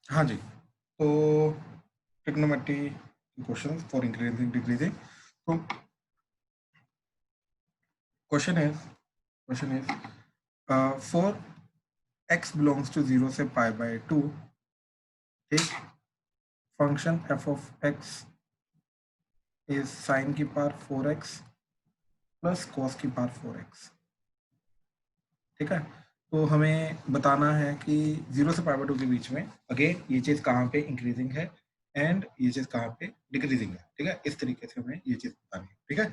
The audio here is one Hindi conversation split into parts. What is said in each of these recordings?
हाँ जी, तो trigonometry question for increasing decreasing. तो question is for x belongs to 0 से π/2, ठीक, function f of x is sine की पावर 4x प्लस कॉस की पावर 4x। ठीक है, तो हमें बताना है कि 0 से π/2 के बीच में अगेन ये चीज़ कहाँ पे इंक्रीजिंग है एंड ये चीज़ कहाँ पे डिक्रीजिंग है। ठीक है, इस तरीके से हमें ये चीज़ बतानी है। ठीक है,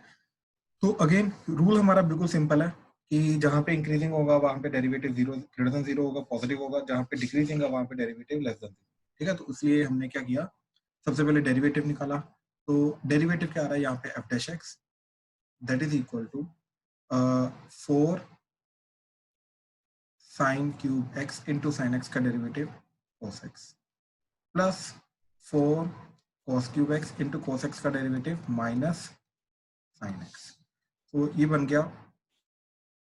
तो अगेन रूल हमारा बिल्कुल सिंपल है कि जहाँ पे इंक्रीजिंग होगा वहाँ पे डेरिवेटिव 0 ग्रेटर देन 0 होगा, पॉजिटिव होगा, जहाँ पे डिक्रीजिंग है वहाँ पे डेरिवेटिव लेस देन 0। ठीक है, तो इसलिए हमने क्या किया, सबसे पहले डेरिवेटिव निकाला। तो डेरिवेटिव क्या आ रहा है यहाँ पे, f dash x that is equal to 4 sine cube x into sine x का derivative cos x plus 4 cos cube x into cos x का डेरिवेटिव माइनस साइन एक्स। तो ये बन गया।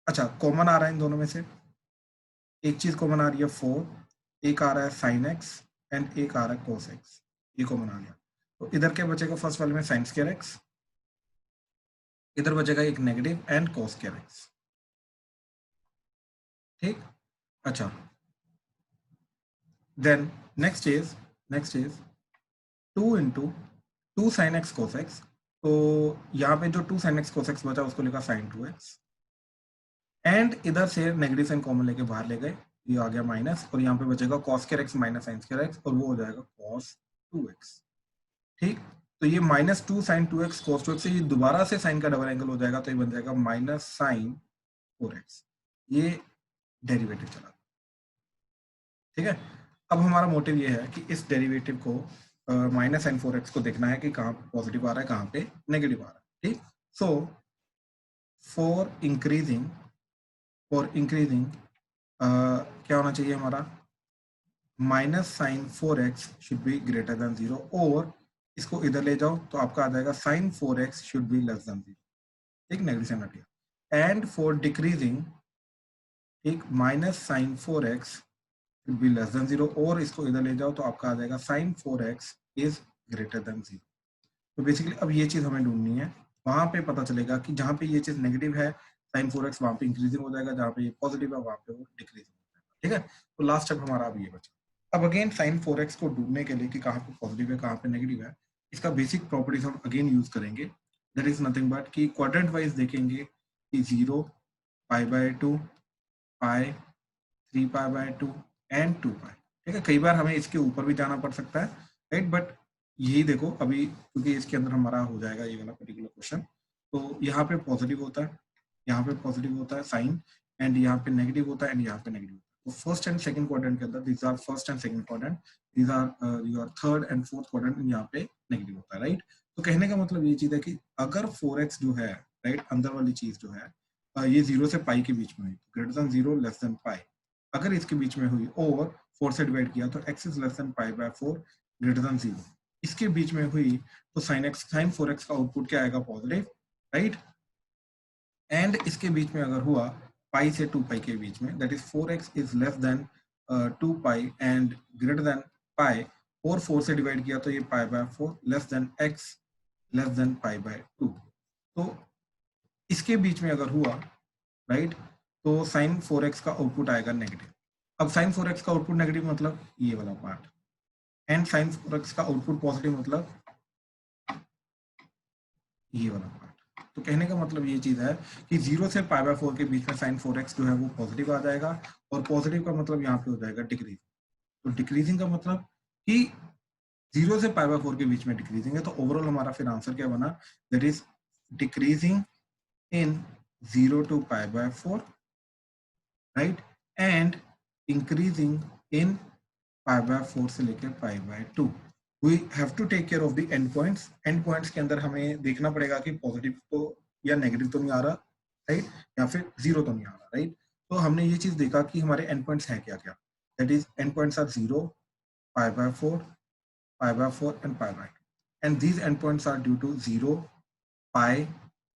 अच्छा, कॉमन आ रहा है इन दोनों में से, एक चीज कॉमन आ रही है 4, एक आ रहा है साइन एक्स एंड एक आ रहा है कोस एक्स, ये कॉमन आ गया। तो इधर क्या बचेगा, फर्स्ट वाले में साइन स्क्वायर एक्स, इधर बचेगा एक negative and cos square x. ठीक, अच्छा, then next is 2 into 2 sine x cos x. तो यहाँ पे जो 2 साइन एक्स कोस एक्स बचा उसको लिखा साइन 2x एंड इधर से नेगेटिव साइन कॉमन लेके बाहर ले गए, ये आ गया माइनस, और यहाँ पे बचेगा cos square x minus sine square x और वो हो जाएगा कॉस 2x। ठीक, तो ये -2 साइन 2x cos 2x से ये दोबारा से साइन का डबल एंगल हो जाएगा, तो ये बन जाएगा माइनस साइन 4x। ये डेरिवेटिव चला। ठीक है, अब हमारा मोटिव ये है कि इस डेरिवेटिव को माइनस साइन 4x को देखना है कि कहाँ पे पॉजिटिव आ रहा है कहाँ पे नेगेटिव आ रहा है। ठीक, सो फॉर इंक्रीजिंग क्या होना चाहिए हमारा, minus sine 4x should be greater than 0, और इसको इधर ले जाओ तो आपका आ जाएगा sine 4x should be less than 0। ठीक, नेगेटिव साइन हट गया। एंड फॉर डिक्रीजिंग, ठीक, minus sine 4x should be less than 0, और इसको इधर ले जाओ तो आपका आ जाएगा sine 4x is greater than 0। तो बेसिकली अब ये चीज हमें ढूंढनी है, वहां पे पता चलेगा कि जहां पे ये चीज नेगेटिव है साइन 4x वहां पे इंक्रीजिंग हो जाएगा, जहां पे ये पॉजिटिव है वहां पे वो डिक्रीजिंग हो जाएगा। ठीक है, तो लास्ट स्टेप हमारा अब ये बचा। अब अगेन साइन 4x को ढूंढने के लिए कि कहाँ पे पॉजिटिव है कहाँ पे नेगेटिव है, इसका बेसिक प्रॉपर्टीज हम अगेन यूज करेंगे। दैट इज नथिंग बट कि क्वाड्रेंट वाइज देखेंगे कि 0, π/2, पाई, 3π/2 एंड 2π। ठीक है, कई बार हमें इसके ऊपर भी जाना पड़ सकता है, राइट, बट यही देखो अभी क्योंकि इसके अंदर हमारा हो जाएगा ये वाला पर्टिकुलर क्वेश्चन। तो यहाँ पे पॉजिटिव होता है, यहाँ पे पॉजिटिव होता है साइन, एंड यहाँ पे नेगेटिव होता है एंड यहाँ पे नेगेटिव होता है। तो फर्स्ट एंड सेकंड क्वाड्रेंट के अंदर these are first and second quadrant, these are your third and fourth quadrant, यहाँ पे नेगेटिव होता है, राइट। तो कहने का मतलब ये चीज है कि अगर 4x जो है, राइट, अंदर वाली चीज जो है ये 0 से पाई के बीच में हुई, ग्रेटर देन 0 लेस देन पाई, अगर इसके बीच में हुई और 4 से डिवाइड किया तो x is less than π/4 greater than 0, इसके बीच में हुई तो साइन 4x का आउटपुट क्या आएगा, पॉजिटिव, राइट। एंड इसके बीच में अगर हुआ पाई से 2π के बीच में, that is 4x is less than 2π and greater than pi, और 4 से डिवाइड किया तो ये π/4 less than x less than π/2। तो इसके बीच में अगर हुआ, राइट, तो साइन 4x का आउटपुट आएगा नेगेटिव। अब साइन 4x का आउटपुट नेगेटिव मतलब ये वाला पार्ट, एंड साइन 4x का आउटपुट पॉजिटिव मतलब ये वाला पार्ट। तो कहने का मतलब ये चीज है कि 0 से π/4 के बीच में साइन 4x जो है वो पॉजिटिव आ जाएगा, और पॉजिटिव का मतलब यहाँ पे हो जाएगा डिक्रीज। तो डिक्रीजिंग का मतलब कि 0 से π/4 के बीच में डिक्रीजिंग है, तो ओवरऑल हमारा फिर आंसर क्या बना, that is decreasing in 0 to π/4, right, and increasing in π/4 से लेकर π/2। We have to take care of the end points. End points के अंदर हमें देखना पड़ेगा कि पॉजिटिव तो या नेगेटिव तो नहीं आ रहा, राइट, या फिर 0 तो नहीं आ रहा, राइट। तो हमने ये चीज देखा कि हमारे एंड पॉइंट्स हैं क्या क्या, that is end points are 0, π/4, π/4 and π/2, and these end points are due to 0, pi,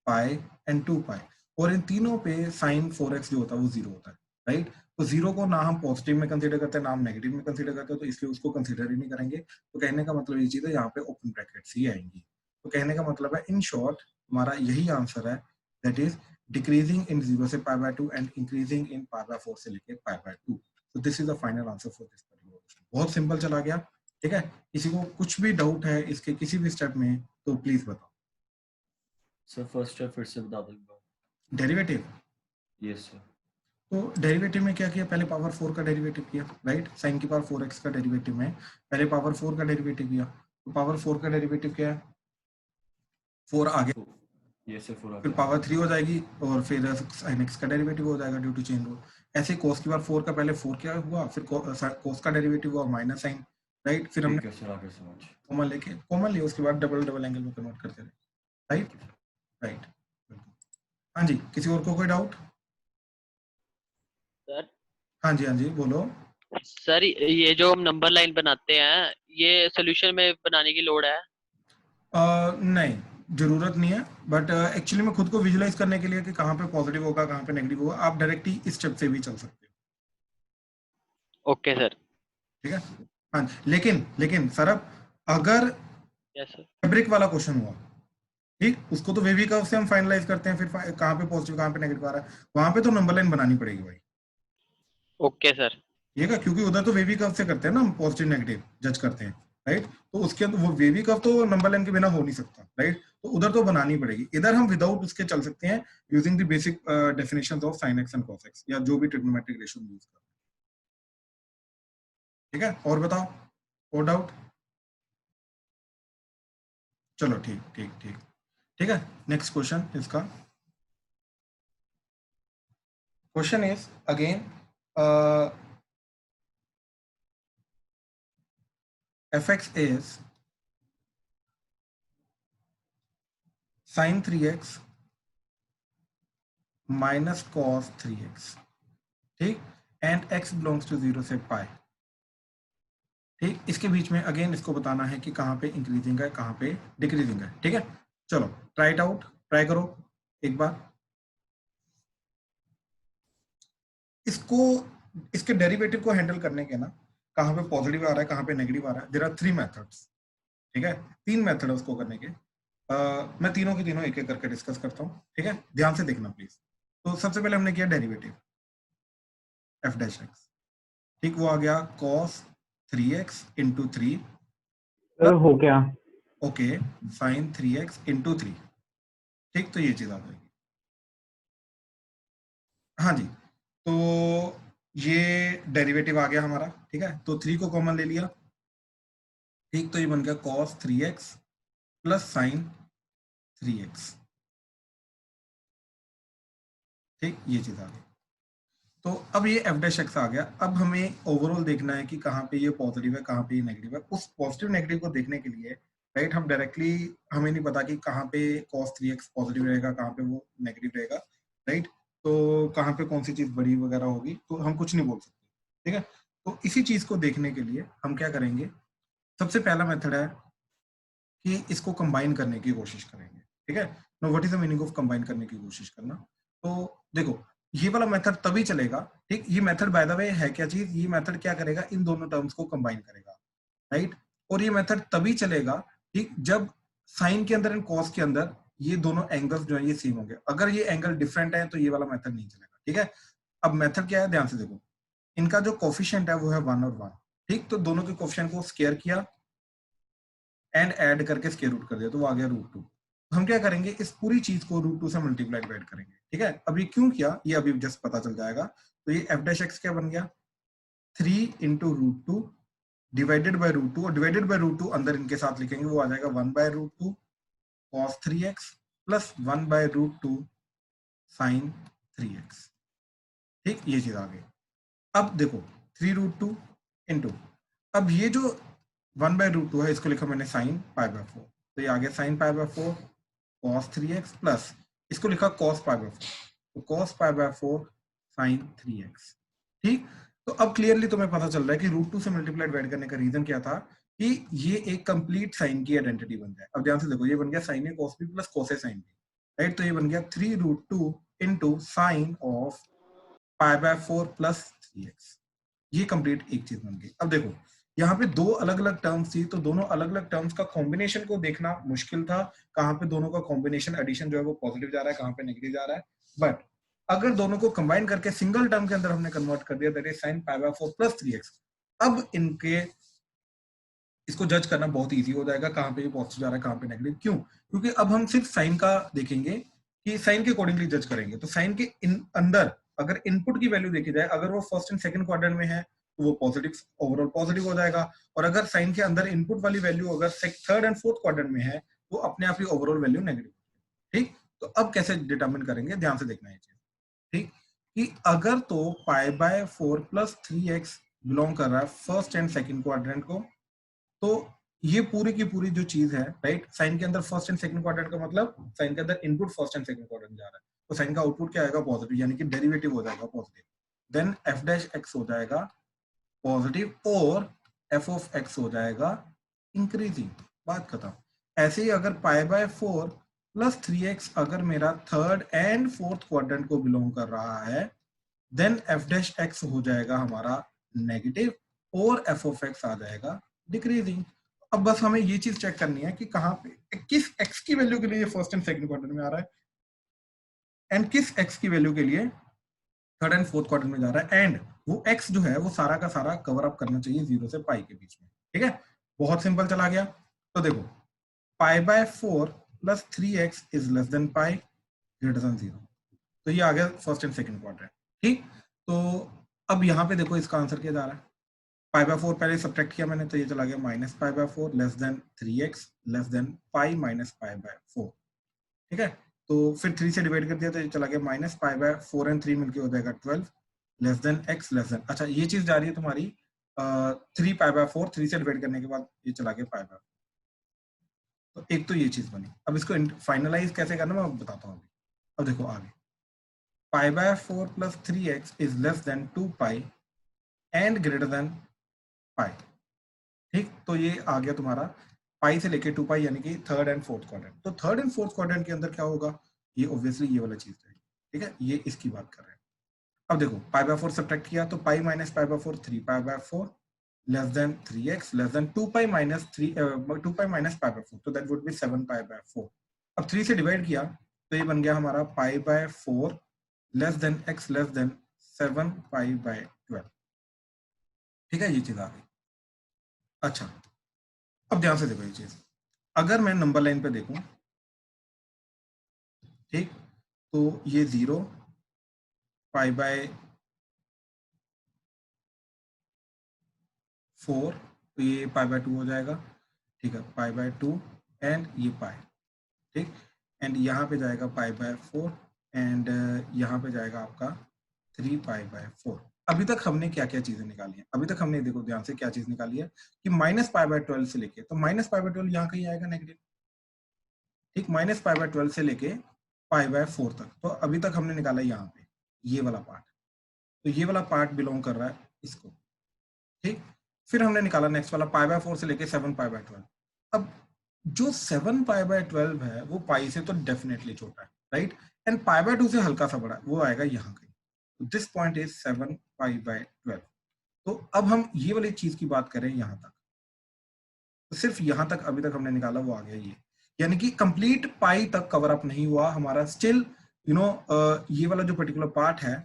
pi and 2π, और इन तीनों पे साइन 4x जो होता है वो 0 होता है, राइट। तो जीरो को ना हम पॉजिटिव में कंसीडर करते हैं ना हम नेगेटिव में कंसीडर करते हैं, तो इसलिए उसको कंसीडर ही नहीं करेंगे। तो कहने का मतलब ये चीज है, यहाँ पे ओपन ब्रैकेट्स ही आएंगी। तो कहने का मतलब है इन शॉर्ट हमारा यही आंसर है, दैट इज डिक्रीजिंग इन 0 से π/2 एंड इंक्रीजिंग इन π/4 से लेके π/2। तो this is the final answer for this particular question. बहुत सिंपल चला गया, ठीक है। किसी को कुछ भी डाउट है इसके किसी भी स्टेप में तो प्लीज बताओ। सर फर्स्ट स्टेप फिर से बता दो। Derivative, yes sir. तो डेरिवेटिव में क्या किया, पहले पावर 4 का डेरिवेटिव किया, राइट। साइन की पावर 4x का डेरिवेटिव में पहले पावर 4 का डेरिवेटिव किया, तो पावर 4 का डेरिवेटिव क्या है, 4 आ गया, यस सर 4 आ फिर गया। पावर 3 हो जाएगी और फिर साइन x का डेरिवेटिव हो जाएगा ड्यू टू चेन रूल। ऐसे कोस की पावर 4 का पहले 4 क्या हुआ, फिर कोस का डेरिवेटिव हुआ माइनस साइन, राइट। फिर हमने ठीक है सर, आगे समझ। कॉमन लिया, उसके बाद डबल डबल एंगल में कन्वर्ट करते रहे, राइट राइट। हाँ जी, किसी और को कोई डाउट? सर हाँ जी हाँ जी बोलो। सर ये जो हम नंबर लाइन बनाते हैं ये सोल्यूशन में बनाने की लोड़ है? नहीं, जरूरत नहीं है, बट एक्चुअली में खुद को विजुलाइज करने के लिए कि कहाँ पे पॉजिटिव होगा कहाँ पे नेगेटिव होगा, आप डायरेक्टली इस स्टेप से भी चल सकते हो। Okay sir. ठीक है, हाँ। लेकिन सरब, अगर यस सर। फैब्रिक वाला क्वेश्चन हुआ, ठीक, उसको तो वेवी कर्व से हम फाइनलाइज करते हैं, फिर कहाँ पे पॉजिटिव कहाँ पे नेगेटिव आ रहा है, वहां पे तो नंबर लाइन बनानी पड़ेगी भाई। Okay sir. ठीक है, क्योंकि उधर तो वेवी कर्व से करते हैं ना हम, पॉजिटिव नेगेटिव जज करते हैं, राइट। तो उसके अंदर वो वेवी कर्व तो नंबर लाइन के बिना हो नहीं सकता, राइट। तो उधर तो बनानी पड़ेगी, इधर हम विदाउट उसके चल सकते हैं using the basic definitions of sine x and cos x, या जो भी ट्रिग्नोमेट्रिक रेशियो यूज करते हैं। ठीक है, और बताओ, और डाउट? चलो ठीक ठीक ठीक ठीक है। नेक्स्ट क्वेश्चन इसका, question is again fx is sin 3x minus cos 3x, ठीक, एंड x बिलोंग्स टू 0 से पाई, ठीक। इसके बीच में अगेन इसको बताना है कि कहाँ पे इंक्रीजिंग है कहाँ पे डिक्रीजिंग है, ठीक है। चलो ट्राई इट आउट, ट्राई करो एक बार इसको, इसके डेरिवेटिव को हैंडल करने के ना, कहाँ पे पॉजिटिव आ रहा है कहाँ पे नेगेटिव आ रहा है, देयर आर 3 मेथड्स, ठीक है। 3 मेथड है उसको करने के। मैं तीनों के तीनों एक एक करके डिस्कस करता हूँ, ठीक है, ध्यान से देखना प्लीज। तो सबसे पहले हमने किया डेरिवेटिव एफ डैश एक्स, ठीक, वो आ गया cos 3x इंटू 3 हो गया। ओके sin 3x इंटू 3, ठीक। तो ये चीज आ जाएगी, हाँ जी। तो ये डेरिवेटिव आ गया हमारा, ठीक है। तो 3 को कॉमन ले लिया, ठीक। तो ये बन गया cos 3x plus sin 3x, ठीक, ये चीज आ गई। तो अब ये एफ डैश एक्स आ गया। अब हमें ओवरऑल देखना है कि कहाँ पे ये पॉजिटिव है कहाँ पे ये नेगेटिव है। उस पॉजिटिव नेगेटिव को देखने के लिए, राइट, हम डायरेक्टली, हमें नहीं पता कि कहाँ पे cos 3x पॉजिटिव रहेगा कहाँ पे वो नेगेटिव रहेगा, राइट। तो कहाँ पे कौन सी चीज बड़ी वगैरह होगी, तो हम कुछ नहीं बोल सकते, ठीक है। तो इसी चीज को देखने के लिए हम क्या करेंगे, सबसे पहला मेथड है कि इसको कंबाइन करने की कोशिश करेंगे, ठीक है। No, what is the meaning of combine करने की कोशिश करना? तो देखो, ये वाला मेथड तभी चलेगा, ठीक। ये मेथड बाय द वे है क्या चीज, ये मेथड क्या करेगा, इन दोनों टर्म्स को कंबाइन करेगा, राइट। और ये मेथड तभी चलेगा, ठीक, जब साइन के अंदर एंड कॉस के अंदर ये दोनों एंगल्स जो है ये सेम होंगे। अगर ये एंगल डिफरेंट है तो ये वाला मेथड नहीं चलेगा, ठीक है। अब मेथड क्या है, ध्यान से देखो, इनका जो कोफिशिएंट है वो है 1 और 1, ठीक। तो दोनों के कोफिशिएंट को स्क्वायर किया एंड ऐड करके स्क्वायर रूट कर दिया, तो वो आ गया √2। हम क्या करेंगे, इस पूरी चीज को √2 से मल्टीप्लाई डिवाइड करेंगे, ठीक है। अब ये क्यों किया ये अभी जस्ट पता चल जाएगा। तो ये एफ डैश एक्स क्या बन गया, 3 इंटू √2 डिवाइडेड बाय √2, और डिवाइडेड बाय √2 अंदर इनके साथ लिखेंगे, वो आ जाएगा 1/√2 cos 3x plus 1/√2 sin 3x, ठीक, ये चीज आ गई। अब देखो 3√2 इंटू, अब ये जो 1/√2 है इसको लिखा मैंने sin π/4, तो ये आ गया sin π/4 cos 3x प्लस इसको लिखा cos π/4, तो cos π/4 sin 3x, ठीक। तो अब क्लियरली तुम्हें पता चल रहा है कि √2 से मल्टीप्लाई डिवाइड करने का रीजन क्या था, कि ये एक कंप्लीट साइन की आइडेंटिटी बन जाए। अब ध्यान से देखो, ये बन गया sin a cos b plus cos a sin b, right. तो ये बन गया 3√2 into sine of π/4 plus 3, 3x। ये कंप्लीट एक चीज बन गई। अब देखो यहाँ पे दो अलग अलग टर्म्स थी, तो दोनों अलग अलग टर्म्स का कॉम्बिनेशन को देखना मुश्किल था, कहाँ पे दोनों का कॉम्बिनेशन एडिशन जो है वो पॉजिटिव जा रहा है, कहाँ पे नेगेटिव जा रहा है। बट अगर दोनों को कंबाइन करके सिंगल टर्म के अंदर हमने कन्वर्ट कर दिया, that is sin π/4 plus 3x, अब इनके इसको जज करना बहुत इजी हो जाएगा, कहाँ पे ये पॉजिटिव जा रहा है, कहाँ पे नेगेटिव। क्यों? क्योंकि अब हम सिर्फ साइन का देखेंगे कि साइन के अकॉर्डिंगली जज करेंगे। तो साइन के अंदर अगर इनपुट की वैल्यू देखी जाए, अगर वो फर्स्ट एंड सेकंड क्वाड्रेंट में है तो वो पॉजिटिव, ओवरऑल पॉजिटिव हो जाएगा। और अगर साइन के अंदर इनपुट वाली वैल्यू अगर थर्ड एंड फोर्थ क्वाड्रेंट में है तो अपने आप ही ओवरऑल वैल्यू नेगेटिव। ठीक, तो अब कैसे डिटरमिन करेंगे, ध्यान से देखना है चीज। ठीक, कि अगर तो π/4 प्लस 3x बिलोंग कर रहा है फर्स्ट एंड सेकंड क्वाड्रेंट को, तो ये पूरी की पूरी जो चीज है, राइट, साइन के अंदर फर्स्ट एंड सेकंड क्वाड्रेंट का मतलब साइन के अंदर input first and second quadrant जा रहा है, तो साइन का आउटपुट क्या आएगा, पॉजिटिव, यानी कि डेरिवेटिव हो जाएगा positive. Then f dash x हो जाएगा पॉजिटिव और f ऑफ x हो जाएगा इंक्रीजिंग, बात खत्म। ऐसे ही अगर π/4 प्लस 3x अगर मेरा थर्ड एंड फोर्थ क्वाड्रेंट को बिलोंग कर रहा है, देन f डैश x हो जाएगा हमारा नेगेटिव और f ऑफ x आ जाएगा डिक्रीजिंग। अब बस हमें ये चीज चेक करनी है कि कहां पे किस x की वैल्यू के लिए फर्स्ट एंड सेकंड क्वाड्रेंट में आ रहा है, एंड किस x की वैल्यू के लिए थर्ड एंड फोर्थ क्वाड्रेंट में जा रहा है, एंड वो x जो है वो सारा का सारा कवर अप करना चाहिए 0 से पाई के बीच में। ठीक है, बहुत सिंपल चला गया। तो देखो π/4 plus 3x is less than pi greater than 0, तो ये आ गया फर्स्ट एंड सेकंड क्वाड्रेंट। ठीक, तो अब यहाँ पे देखो इसका आंसर क्या जा रहा है, π/4 पहले सब्ट्रैक्ट किया मैंने तो ये चला गया minus π/4 less than 3x less than pi minus π/4। ठीक है, तो फिर 3 से डिवाइड कर दिया तो ये चला गया माइनस π/4 एंड 3 मिलके हो जाएगा 12 less than x less then, अच्छा ये चीज जा रही है तुम्हारी 3 π/4, 3 से डिवाइड करने के बाद ये चला गया π/4। तो एक तो ये चीज बनी। अब इसको फाइनलाइज कैसे करना मैं बताता हूँ अभी। अब देखो आगे π/4 plus 3x is less than 2 pi and greater than pi. ठीक, तो ये आ गया तुम्हारा पाई से लेके 2 पाई, यानी कि थर्ड एंड फोर्थ क्वाड्रेंट। तो थर्ड एंड फोर्थ क्वाड्रेंट के अंदर क्या होगा, ये ऑब्वियसली ये वाला चीज है। ठीक है, ये इसकी बात कर रहे हैं। अब देखो π/4 सब्ट्रैक्ट किया तो pi minus π/4 3 π/4 less than 3x less than 2 pi minus 2 pi minus π/4, तो दैट वुड बी 7 π/4। अब 3 से डिवाइड किया तो ये बन गया हमारा π/4 less than x less than 7 π/12। ठीक है, ये चीज आ गई। अच्छा, अब ध्यान से देखो ये चीज, अगर मैं नंबर लाइन पे देखूं, ठीक, तो ये 0 π/4, तो ये π/2 हो जाएगा। ठीक है, π/2 एंड ये पाई। ठीक, एंड यहाँ पे जाएगा π/4 एंड यहाँ पे जाएगा आपका 3 π/4। अभी तक हमने क्या क्या चीजें निकाली है, अभी तक हमने देखो ध्यान से क्या चीज निकाली है कि माइनस π/12 से लेके, तो माइनस π/12 यहाँ कहीं आएगा नेगेटिव। ठीक, माइनस π/12 से लेके π/4 तक, तो अभी तक हमने निकाला यहाँ पे ये वाला पार्ट, तो ये वाला पार्ट बिलोंग कर रहा है इसको। ठीक, फिर हमने निकाला नेक्स्ट वाला π/4 से लेके 7 π/12। अब जो 7 π/12 है वो पाई से तो डेफिनेटली छोटा है, राइट, एंड π/2 से हल्का सा बड़ा है, वो आएगा यहाँ कहीं। This point is 7 π/12। तो अब हम ये वाली चीज की बात करें यहाँ तक, तो सिर्फ यहाँ तक अभी तक हमने निकाला वो आ गया ये, यानी कि कंप्लीट पाई तक कवर अप नहीं हुआ हमारा, स्टिल यू नो ये वाला जो पर्टिकुलर पार्ट है,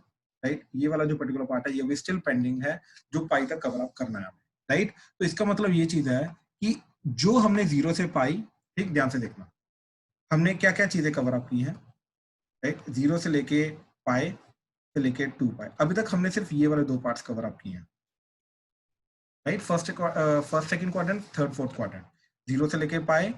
राइट, ये वाला जो पर्टिकुलर पार्ट है ये भी स्टिल पेंडिंग है जो पाई तक कवर अप करना है हमें, राइट। तो इसका मतलब ये चीज है कि जो हमने 0 से पाई, ठीक, ध्यान से देखना हमने क्या क्या चीजें कवर अप की हैं, राइट, 0 से लेके पाई से लेके 2 पाई, अभी तक हमने सिर्फ ये वाले दो पार्ट्स कवर अप किए हैं, right, first second quadrant, third fourth quadrant, 0 से लेके पाई,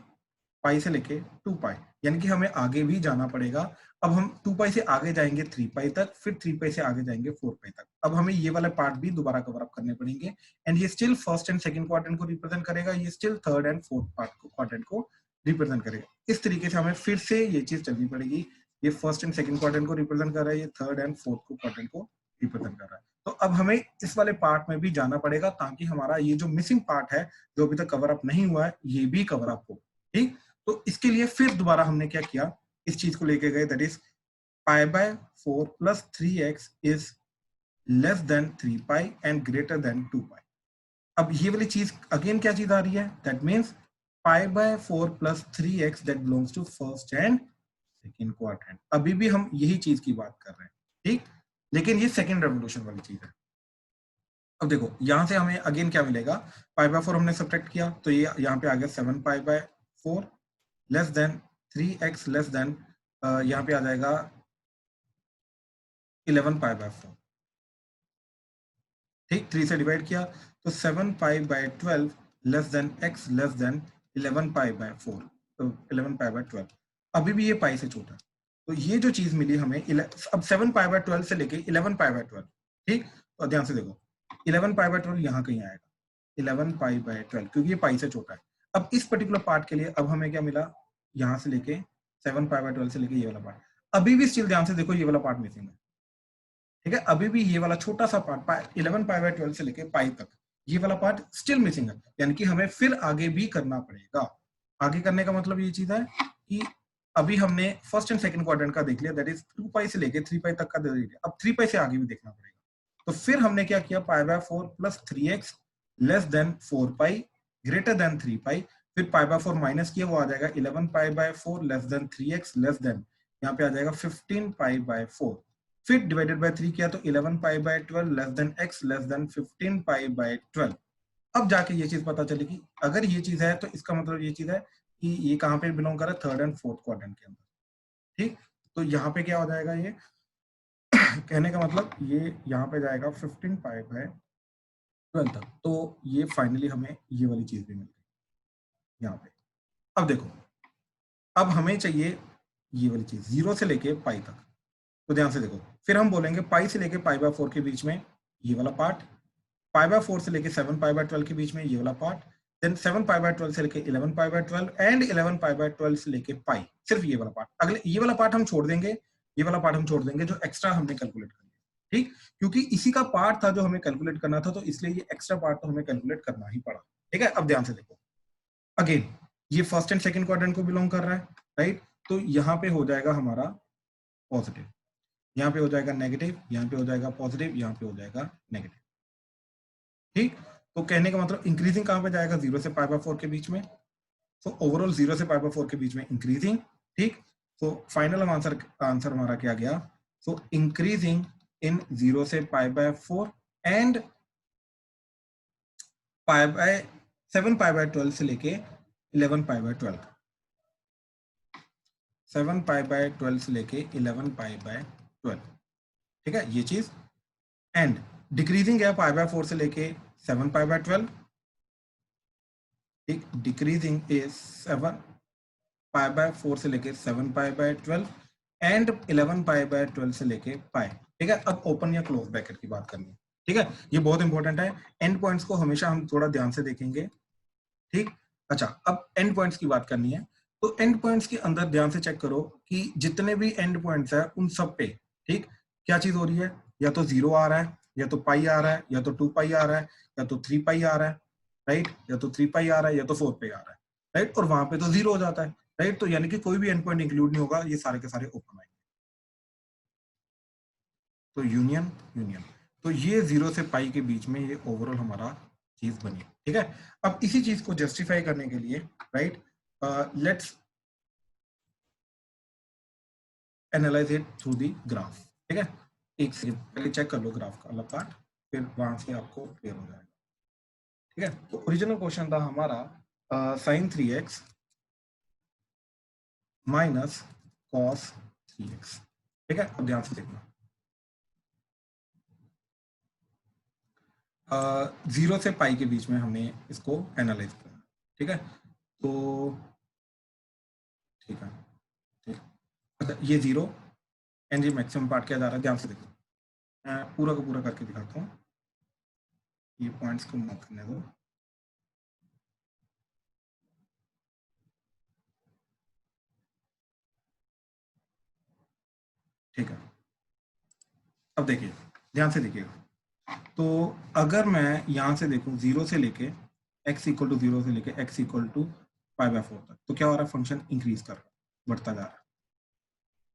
पाई से लेके 2 पाई, यानी कि हमें आगे भी जाना पड़ेगा। अब हम 2 पाई से आगे जाएंगे 3 पाई तक, फिर 3 पाई से आगे जाएंगे 4 पाई तक। अब हमें ये वाले पार्ट भी दोबारा कवर अप करने पड़ेंगे, एंड ये still first and second quadrant को रिप्रेजेंट करेगा, ये still third and fourth quadrant को रिप्रेजेंट करेगा। इस तरीके से हमें फिर से ये चीज चलनी पड़ेगी, ये फर्स्ट एंड सेकंड क्वाड्रेंट को रिप्रेजेंट कर रहा है, ये थर्ड एंड फोर्थ क्वाड्रेंट को रिप्रेजेंट कर रहा है। तो अब हमें इस वाले पार्ट में भी जाना पड़ेगा ताकि हमारा ये जो मिसिंग पार्ट है जो अभी तक कवर अप नहीं हुआ है ये भी कवर अप हो, ठीक। तो इसके लिए फिर दोबारा हमने क्या किया, इस चीज को लेके गए, that is π/4 plus 3x is less than 3 pi and greater than 2 pi. अब ये वाली चीज अगेन क्या चीज आ रही है, that means pi by 4 plus 3x that belongs to first and second quadrant. अभी भी हम यही चीज की बात कर रहे हैं, ठीक, लेकिन ये सेकेंड रेवोल्यूशन वाली चीज है। अब देखो यहां से हमें अगेन क्या मिलेगा, पाई बाय 4 हमने सब्ट्रैक्ट किया तो ये यहाँ पे आ गया 7 पाई by 4 less than 3x less then यहाँ पे आ जाएगा 11 पाई बाय 4, ठीक, 3 से डिवाइड किया तो 7 पाई by 12 less than x less then 11 pi by 4, तो 11 पाई बाय 12 अभी भी ये पाई से छोटा है। तो ये जो चीज मिली हमें अब 7 पाई बाय 12 से लेके 11 पाई बाय 12, ठीक, तो ध्यान से देखो 11 पाई बाय 12 यहाँ कहीं आएगा, 11 पाई बाय 12 क्योंकि ये पाई से छोटा है। अब इस पर्टिकुलर पार्ट के लिए अब हमें क्या मिला, यहाँ से लेके 7 पाई बाय 12 से लेके ये वाला पार्ट, अभी भी स्टिल ध्यान से देखो ये वाला पार्ट मिसिंग है, ठीक है, अभी भी ये वाला छोटा सा पार्ट 11 पाई बाय 12 से लेके पाई तक ये वाला पार्ट स्टिल मिसिंग है, यानी कि हमें फिर आगे भी करना पड़ेगा। आगे करने का मतलब ये चीज है कि अभी हमने फर्स्ट एंड सेकंड क्वाड्रेंट का देख लिया, दैट इज 2 पाई से लेके 3 पाई तक का देख लिया, अब 3 पाई से आगे भी देखना पड़ेगा। तो फिर हमने क्या किया, पाई by 4 plus 3x less than 4 pi greater then 3 पाई, फिर पाई बाय 4 माइनस किया, वो आ जाएगा 11 पाई by 4 less than 3x less then यहाँ पे आ जाएगा 15 पाई बाय 4, फिर डिवाइडेड बाय 3 किया तो 11 पाई by 12 less than x less then 15 pi by 12। अब जाके ये चीज पता चलेगी, अगर ये चीज है तो इसका मतलब ये चीज है कि ये कहाँ पे बिलोंग कर रहा है, थर्ड एंड फोर्थ क्वाड्रेंट के अंदर, ठीक, तो यहाँ पे क्या हो जाएगा, ये कहने का मतलब ये यहाँ पे जाएगा 15 पाई बाय 12 तक, तो ये फाइनली हमें ये वाली चीज भी मिल गई यहाँ पे। अब देखो अब हमें चाहिए ये वाली चीज 0 से लेके पाई तक, तो ध्यान से देखो फिर हम बोलेंगे पाई से लेके पाई बाय 4 के बीच में ये वाला पार्ट, पाई बाय 4 से लेके 7 पाई बाय 12 के बीच में ये वाला पार्ट, देन 7 पाई बाय 12 से लेके 11 पाई बाय 12 एंड 11 पाई बाय 12 से लेके पाई, सिर्फ ये वाला पार्ट। अगले ये वाला पार्ट हम छोड़ देंगे, ये वाला पार्ट हम छोड़ देंगे जो एक्स्ट्रा हमने कैलकुलेट कर लिया, ठीक, क्योंकि इसी का पार्ट था जो हमें कैलकुलेट करना था, तो इसलिए ये एक्स्ट्रा पार्ट तो हमें कैलकुलेट करना ही पड़ा, ठीक है। अब ध्यान से देखो अगेन ये फर्स्ट एंड सेकंड क्वाड्रेंट को बिलोंग कर रहा है, राइट, तो यहाँ पे हो जाएगा हमारा पॉजिटिव, यहाँ पे हो जाएगा नेगेटिव, यहाँ पे हो जाएगा पॉजिटिव, यहाँ पे हो जाएगा नेगेटिव, ठीक, तो कहने का मतलब इंक्रीजिंग कहां पे जाएगा, 0 से पाई बाय 4 के बीच में, तो ओवरऑल 0 से पाई बाय 4 के बीच में इंक्रीजिंग, ठीक, तो फाइनल आंसर हमारा क्या गया, सो इंक्रीजिंग इन 0 से पाई by 4 and pi by 7 pi by 12 से लेके 11 पाई बाय 12, 7 पाई बाय 12 से लेके 11 पाई बाय 12, ठीक है, ये चीज, एंड डिक्रीजिंग है पाई बाय 4 से लेके 7 पाई बाय 12, ठीक, डिक्रीजिंग इज 7 पाई बाय 4 से लेके 7 पाई बाय 12 एंड 11 पाई बाय 12 से लेके पाई, ठीक है। अब ओपन या क्लोज ब्रैकेट की बात करनी है, ठीक है, ये बहुत इंपॉर्टेंट है, एंड पॉइंट्स को हमेशा हम थोड़ा ध्यान से देखेंगे, ठीक। अच्छा अब एंड पॉइंट्स की बात करनी है, तो एंड पॉइंट्स के अंदर ध्यान से चेक करो कि जितने भी एंड पॉइंट्स है उन सब पे, ठीक, क्या चीज हो रही है, या तो 0 आ रहा है, या तो पाई आ रहा है, या तो 2 पाई आ रहा है, या तो 3 पाई आ रहा है, राइट, या तो 3 पाई आ रहा है, या तो 4 पाई आ रहा है, राइट, और वहां पे तो 0 हो जाता है, राइट, तो यानी कि कोई भी एंड पॉइंट इंक्लूड नहीं होगा, ये सारे के सारे ओपन आएंगे, तो यूनियन यूनियन, तो ये 0 से पाई के बीच में ये ओवरऑल हमारा चीज बनी, ठीक है। अब इसी चीज को जस्टिफाई करने के लिए, right, let's analyse it through the graph, ठीक है, एक सेकंड पहले चेक कर लो ग्राफ का अलग पार्ट, फिर वहां से आपको क्लियर हो जाएगा, ठीक है। तो ओरिजिनल क्वेश्चन था हमारा sin 3x minus cos 3x, ठीक है। अब ध्यान से देखना, 0 से पाई के बीच में हमने इसको एनालाइज करना, ठीक है, तो ठीक है, ठीक, अच्छा ये 0 एंड ये मैक्सिमम पार्ट क्या जा रहा है, ध्यान से देखो, मैं पूरा का पूरा करके दिखाता हूँ, ये पॉइंट्स को मार्क करने दो, ठीक है। अब देखिए ध्यान से देखिएगा, तो अगर मैं यहाँ से देखूँ 0 से लेके x इक्वल टू 0 से लेके x equal to pi by 4 तक, तो क्या हो रहा है, फंक्शन इंक्रीज कर रहा है, बढ़ता जा रहा है,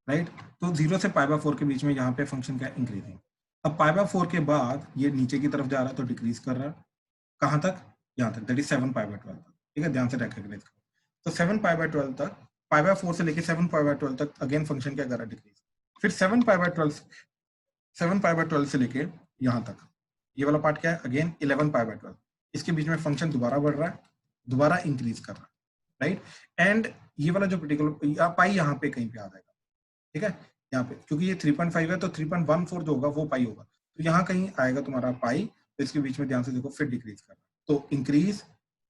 राइट, तो 0 से पाई बाय 4 के बीच में यहाँ पे फंक्शन क्या है, इंक्रीजिंग, अब पाई बाय 4 के बाद ये नीचे की तरफ जा रहा है तो डिक्रीज कर रहा है, कहां तक, यहाँ तक, दैट इज 7 पाई बाय 12 तक। ठीक है, ध्यान से रिकॉग्नाइज करो। तो 7 पाई बाय 12 तक, पाई बाय 4 से लेके 7 पाई बाय 12 तक अगेन फंक्शन क्या कर रहा है, डिक्रीज। फिर 7 पाई बाय 12 से लेके यहाँ तक, ये वाला पार्ट क्या है, अगेन 11 पाई बाय 12, इसके बीच में फंक्शन दोबारा बढ़ रहा है, दोबारा इंक्रीज कर रहा है, राइट। एंड ये वाला जो पर्टिकुलर पाई यहाँ पे कहीं पे आ जाएगा, ठीक है, यहाँ पे, क्योंकि ये 3.5 है तो 3.14 जो होगा वो पाई होगा, तो यहाँ कहीं आएगा तुम्हारा पाई, तो इसके बीच में ध्यान से देखो, फिर डिक्रीज कर रहा है, तो इंक्रीज,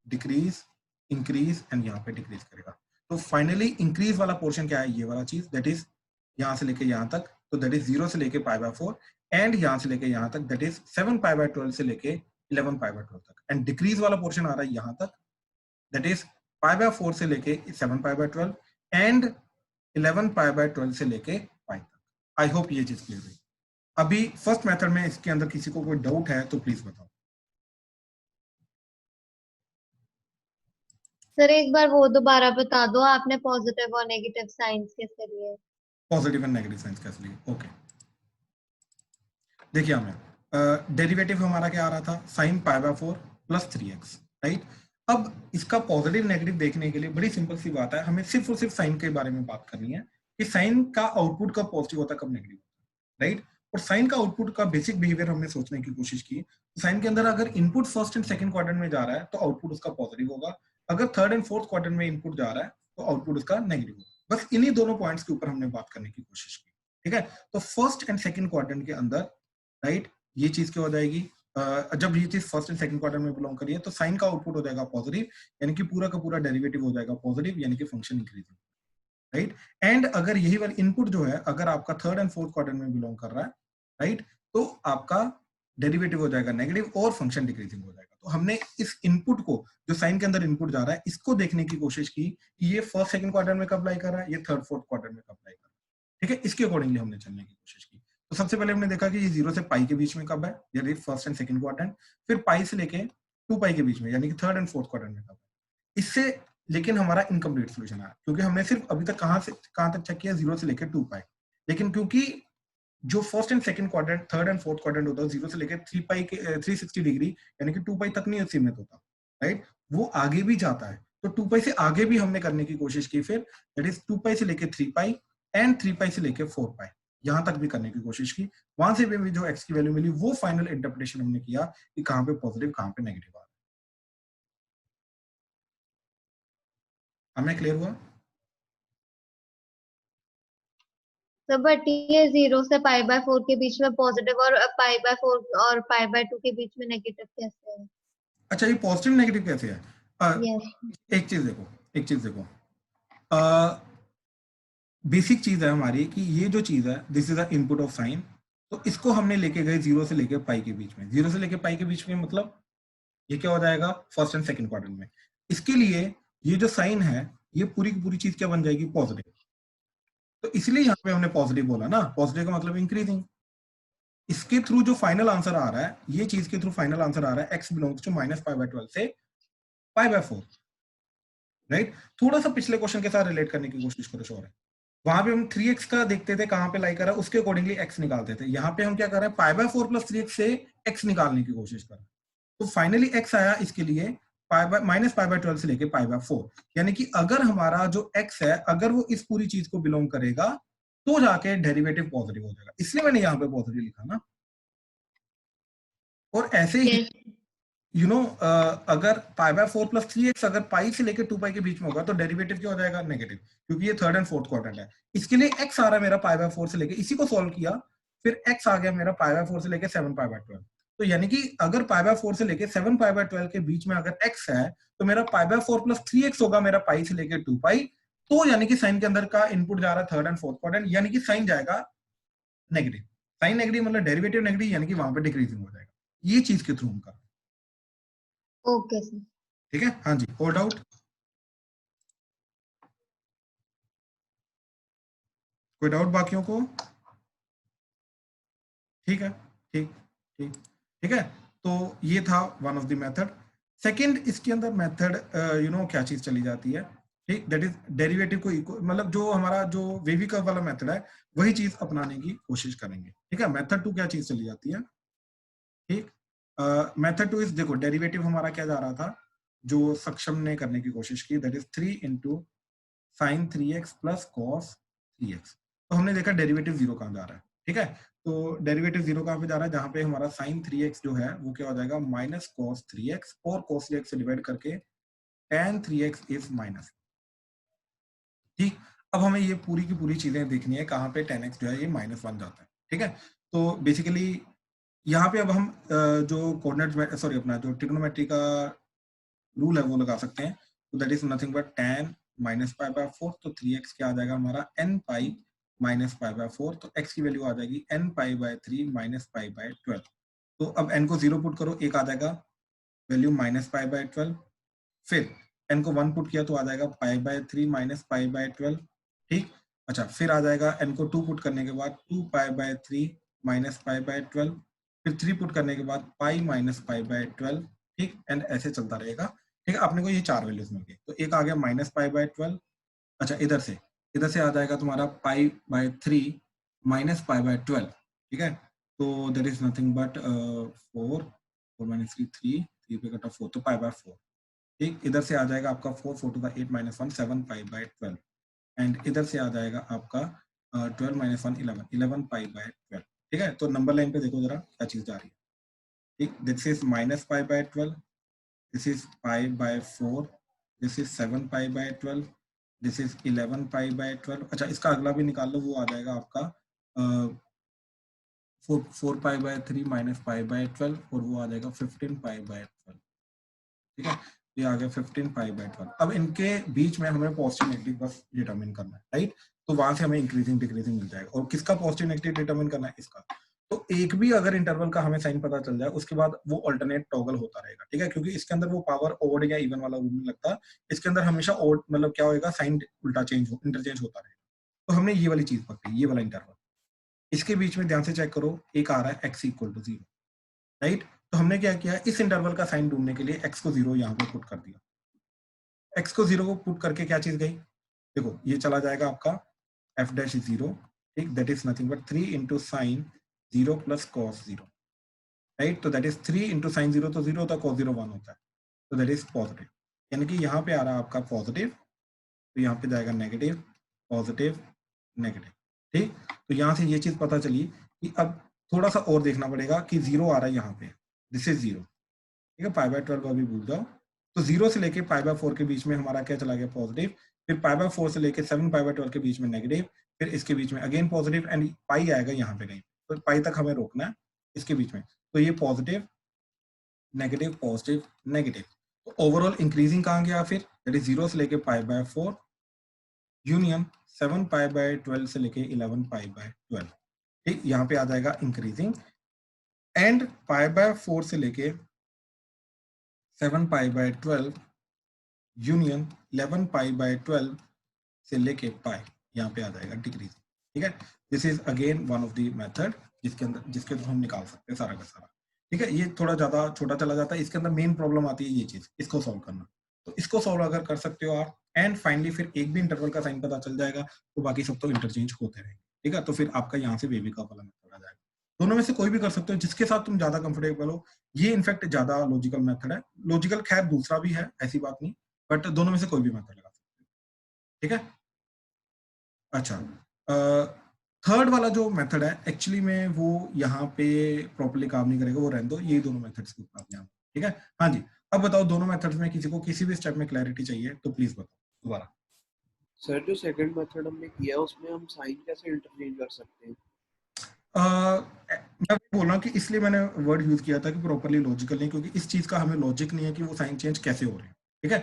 डिक्रीज, इंक्रीज एंड यहाँ पे डिक्रीज करेगा। तो फाइनली इंक्रीज वाला पोर्शन क्या है, ये वाला चीज, दैट इज यहाँ से लेके यहाँ तक, तो दैट इज 0 से लेके पाई बाय 4, एंड यहाँ से लेके यहाँ तक, दैट इज 7 पाई बाय 12 से लेके 11 पाई बाय 12 तक। एंड डिक्रीज वाला पोर्शन आ रहा है यहाँ तक, दैट इज पाई बाय 4 से लेके 7 पाई बाय 12 एंड 11 पाई बाय 12 से लेके पाई तक। आई होप ये चीज क्लियर हुई। अभी फर्स्ट मेथड में इसके अंदर किसी को कोई डाउट है तो प्लीज बताओ। सर एक बार वो दोबारा बता दो, आपने पॉजिटिव और नेगेटिव साइंस कैसे लिए? पॉजिटिव एंड नेगेटिव साइंस कैसे लिए, ओके। देखिए हमें डेरिवेटिव हमारा क्या आ रहा था, sign pi by 4 plus 3x, right. अब इसका पॉजिटिव नेगेटिव देखने के लिए बड़ी सिंपल सी बात है, हमें सिर्फ और सिर्फ साइन के बारे में बात करनी है कि साइन का आउटपुट कब पॉजिटिव होता है, कब नेगेटिव होता है, राइट। और साइन का आउटपुट का बेसिक बिहेवियर हमने सोचने की कोशिश की। साइन के अंदर अगर input first and second quadrant में जा रहा है तो आउटपुट उसका पॉजिटिव होगा, अगर थर्ड एंड फोर्थ क्वाड्रेंट में इनपुट जा रहा है तो आउटपुट उसका नेगेटिव होगा। बस इन्हीं दोनों पॉइंट्स के ऊपर हमने बात करने की कोशिश की, ठीक है। तो फर्स्ट एंड सेकंड क्वाड्रेंट के अंदर, राइट, ये चीज क्या हो जाएगी, जब ये चीज फर्स्ट एंड सेकंड क्वाड्रेंट में बिलोंग करिए तो साइन का आउटपुट हो जाएगा पॉजिटिव, यानी कि पूरा का पूरा डेरिवेटिव हो जाएगा पॉजिटिव, यानी कि फंक्शन इंक्रीजिंग, राइट। एंड अगर यही वाला इनपुट जो है अगर आपका थर्ड एंड फोर्थ क्वाड्रेंट में बिलोंग कर रहा है, राइट, तो आपका डेरिवेटिव हो जाएगा नेगेटिव और फंक्शन डिक्रीजिंग हो जाएगा। तो हमने इस इनपुट को, जो साइन के अंदर इनपुट जा रहा है, इसको देखने की कोशिश की कि ये फर्स्ट सेकंड क्वाड्रेंट में कब अप्लाई कर रहा है, ये थर्ड फोर्थ क्वाड्रेंट में कब अप्लाई कर रहा है, ठीक है। इसके अकॉर्डिंगली हमने चलने की कोशिश की। तो सबसे पहले हमने देखा कि ये 0 से पाई के बीच में कब है, यानी फर्स्ट एंड सेकंड क्वाड्रेंट, फिर पाई से लेके 2 पाई के बीच में, यानी कि थर्ड एंड फोर्थ क्वाड्रेंट में कब है। इससे लेकिन हमारा इनकम्प्लीट सॉल्यूशन आया, क्योंकि हमने सिर्फ अभी तक कहां तक चेक किया, 0 से लेकर 2 पाई, लेकिन क्योंकि जो first and second quadrant, third and fourth quadrant होता है 0 से लेकर 3 पाई के 360 डिग्री, यानी कि 2 पाई तक नहीं सीमित होता, राइट, वो आगे भी जाता है। तो 2 पाई से आगे भी हमने करने की कोशिश की, फिर दैट इज 2 पाई से लेकर 3 पाई एंड 3 पाई से लेकर 4 पाई, यहां तक भी करने की कोशिश की। वहां से भी जो एक्स की वैल्यू मिली वो फाइनल इंटरप्रिटेशन हमने किया कि कहां पे पॉजिटिव कहां पे नेगेटिव आ रहा है। हमें क्लियर हुआ? तो बट ये 0 से पाई बाय 4 के बीच में पॉजिटिव और पाई बाय 4 और पाई बाय 2 के बीच में नेगेटिव कैसे है? अच्छा, ये पॉजिटिव नेगेटिव कैसे है? यस एक चीज देखो, बेसिक चीज है हमारी कि ये जो चीज है, this is the input of sine, तो इसको हमने लेके गए 0 से लेके पाई के बीच में। 0 से लेके पाई के बीच में मतलब ये क्या हो जाएगा, फर्स्ट एंड सेकंड क्वाड्रेंट में। इसके लिए ये जो साइन है, ये पूरी की पूरी चीज क्या बन जाएगी, पॉजिटिव। तो इसलिए यहाँ पे हमने पॉजिटिव बोला ना, पॉजिटिव का मतलब इंक्रीजिंग। इसके थ्रू जो फाइनल आंसर आ रहा है, ये चीज के थ्रू फाइनल आंसर आ रहा है, x belongs to minus pi by 12 से पाई बाय 4, राइट। थोड़ा सा पिछले क्वेश्चन के साथ रिलेट करने की कोशिश करो, श्योर है। वहां पे हम 3x का देखते थे कहां पे लाई कर रहा है, उसके अकॉर्डिंगली x निकालते थे। यहाँ पे हम क्या कर रहे हैं, पाई बाय 4 प्लस 3x से x निकालने की कोशिश कर रहे हैं। तो फाइनली x आया इसके लिए माइनस पाई बाय 12 से लेके पाई बाय 4, यानी कि अगर हमारा जो x है अगर वो इस पूरी चीज को बिलोंग करेगा तो जाके डेरिवेटिव पॉजिटिव हो जाएगा, इसलिए मैंने यहाँ पे पॉजिटिव लिखा ना। और ऐसे ही यू नो अगर पाई बाय 4 प्लस 3x अगर पाई से लेकर 2 पाई के बीच में होगा तो डेरिवेटिव क्या हो जाएगा, नेगेटिव, क्योंकि ये थर्ड एंड फोर्थ क्वाड्रेंट है। इसके लिए x आ रहा है मेरा पाई बाय 4 से लेकर, इसी को सॉल्व किया, फिर x आ गया मेरा पाई बाय 4 से लेकर 7 पाई बाय 12। तो यानी कि अगर पाई बाय 4 से लेकर 7 पाई बाय 12 के बीच में अगर x है तो मेरा पाई बाय 4 प्लस 3x होगा मेरा पाई से लेकर 2 पाई। तो यानी कि साइन के अंदर का इनपुट जा रहा है थर्ड एंड फोर्थ क्वाड्रेंट, यानी कि साइन जाएगा नेगेटिव। साइन नेगेटिव मतलब डेरिवेटिव नेगेटिव, यानी कि वहां पे डिक्रीजिंग हो जाएगा। ये चीज के थ्रू हम कर, ओके सर। ठीक है। हाँ जी, और डाउट? कोई डाउट बाकियों को? ठीक है, ठीक ठीक ठीक है। तो ये था one of the method. Second इसके अंदर मेथड क्या चीज चली जाती है, ठीक, दैट इज डेरिवेटिव को मतलब जो हमारा जो वेवी कर्व वाला मेथड है वही चीज अपनाने की कोशिश करेंगे। ठीक है, मेथड 2 क्या चीज चली जाती है। ठीक, मेथड 2 इज, देखो डेरिवेटिव हमारा क्या जा रहा था जो सक्षम ने करने की कोशिश की, that is 3 into sine 3x plus cos 3x। तो हमने देखा डेरिवेटिव 0 कहाँ जा रहा है। ठीक है, तो डेरिवेटिव 0 कहाँ पे जा रहा है, जहां पे हमारा साइन 3x जो है वो क्या हो जाएगा माइनस कॉस 3x, और कॉस 3x से डिवाइड करके tan 3x इज माइनस। ठीक, अब हमें ये पूरी की पूरी चीजें देखनी है कहाँ पे tan x जो है ये -1 जाता है। ठीक है, तो बेसिकली यहाँ पे अब हम जो कोऑर्डिनेट सॉरी अपना जो ट्रिग्नोमेट्री का रूल है वो लगा सकते हैं। तो that is nothing but tan -π/4, तो 3x क्या आ जाएगा हमारा n पाई -π/4, तो x की वैल्यू आ जाएगी n π/3 -π/12। तो अब n को 0 पुट करो, एक आ जाएगा वैल्यू -π/12, फिर n को 1 पुट किया तो आ जाएगा π/3 -π/12। ठीक, अच्छा फिर आ जाएगा n को 2 पुट करने के बाद 2π/3 -π/12, फिर 3 पुट करने के बाद पाई -π/12। ठीक, एंड ऐसे चलता रहेगा। ठीक है, अपने को ये 4 वैल्यूज मिल गई, तो एक आ गया -π/12। अच्छा इधर से आ जाएगा तुम्हारा π/3 -π/12। ठीक है, तो दैट इज नथिंग बट 4 3 पे कटा 4, तो π/4। ठीक, इधर से आ जाएगा आपका 4 4 to the 8 - 1 7 π/12, एंड इधर से आ जाएगा आपका 12 - 1 11 11 π/12। ठीक है, तो नंबर लाइन पे देखो जरा क्या चीज जा रही है। ठीक, this is -π/12, this is π/4, this is 7 π/12, this is 11 π/12। अच्छा इसका अगला भी निकाल लो, वो आ जाएगा आपका 4 π/3 -π/12, और वो आ जाएगा 15 π/12। ठीक है, ये आ गया 15 π/12। अब इनके बीच में हमें पॉजिटिव नेगेटिव बस डिटरमिन करना है, राइट। तो वहां से हमें इंक्रीजिंग डिक्रीजिंग मिल जाएगा, और किसका पॉजिटिव नेगेटिव डिटरमिन करना है, इसका। तो एक भी अगर इंटरवल का हमें साइन पता चल जाए उसके बाद वो अल्टरनेट टॉगल होता रहेगा। ठीक है, क्योंकि इसके अंदर वो पावर ओड या इवन वाला रूल नहीं लगता, इसके अंदर हमेशा ओड मतलब क्या होगा, साइन उल्टा चेंज इंटरचेंज होता रहेगा। तो हमने ये वाली चीज पकड़ी, ये वाला इंटरवल। इसके बीच में ध्यान से चेक करो, एक आ रहा है x = 0, राइट। तो हमने क्या किया, इस इंटरवल का साइन ढूंढने के लिए x को 0 यहाँ पे पुट कर दिया। x को 0 को पुट करके क्या चीज गई, देखो ये चला जाएगा आपका f' is 0। ठीक, that is nothing but 3 into sine 0 plus cos 0, right. तो दैट इज 3 इंटू साइन 0 तो 0 होता है, कॉस 0 1 होता है, तो दैट इज पॉजिटिव। यानी कि यहाँ पे आ रहा है आपका पॉजिटिव, तो यहाँ पे जाएगा नेगेटिव, पॉजिटिव, नेगेटिव। ठीक, तो यहाँ से ये चीज पता चली कि अब थोड़ा सा और देखना पड़ेगा कि 0 आ रहा है यहाँ पे, दिस इज 0। ठीक है, π/12 अभी भूल जाओ। तो 0 से लेके π/4 के बीच में हमारा क्या चला गया, पॉजिटिव। फिर π/4 से लेके 7 π/12 के बीच में नेगेटिव, फिर इसके बीच में अगेन पॉजिटिव, एंड पाई आएगा यहाँ पे कहीं, तो पाई तक हमें रोकना है इसके बीच में। तो ये पॉजिटिव, नेगेटिव, पॉजिटिव, नेगेटिव। तो ओवरऑल इंक्रीजिंग कहाँ गया फिर, दैट इज 0 से लेके π/4 यूनियन 7 π/12 से लेके 11 π/12। ठीक, यहाँ पे आ जाएगा इंक्रीजिंग, एंड π/4 से लेके 7 π/12 यूनियन 11 π/12 से लेके पाई, यहाँ पे आ जाएगा डिक्रीज। ठीक है, this is again one of the method जिसके थ्रू हम निकाल सकते हैं सारा का सारा। ठीक है, ये थोड़ा ज्यादा छोटा चला जाता है, इसके अंदर मेन प्रॉब्लम आती है ये चीज, इसको सॉल्व करना। तो इसको सॉल्व अगर कर सकते हो आप, एंड फाइनली फिर एक भी इंटरवल का साइन पता चल जाएगा, तो बाकी सब तो इंटरचेंज होते रहेंगे। ठीक है, तो फिर आपका यहाँ से वेवी का वाला मेथड आ जाएगा। दोनों में से कोई भी कर सकते हो, जिसके साथ तुम ज्यादा कंफर्टेबल हो। ये इनफैक्ट ज्यादा लॉजिकल मेथड है, लॉजिकल खैर दूसरा भी है, ऐसी बात नहीं, बट दोनों में से कोई भी मेथड लगा सकते हो। ठीक है, अच्छा थर्ड वाला जो मेथड है एक्चुअली में वो यहाँ पे प्रॉपर्ली काम नहीं करेगा, वो रहने दो, ये दोनों मेथड्स के ऊपर ध्यान। ठीक है, हाँ जी, अब बताओ दोनों मेथड्स में किसी को किसी भी स्टेप में क्लैरिटी चाहिए तो प्लीज बताओ दोबारा। सर जो सेकंड मेथड हमने किया उसमें हम साइन कैसे इंटरचेंज कर सकते हैं? मैं बोल रहा हूँ कि इसलिए मैंने वर्ड यूज किया था कि प्रॉपर्ली लॉजिकल नहीं, क्योंकि इस चीज का हमें लॉजिक नहीं है कि वो साइन चेंज कैसे हो रहे हैं। ठीक है,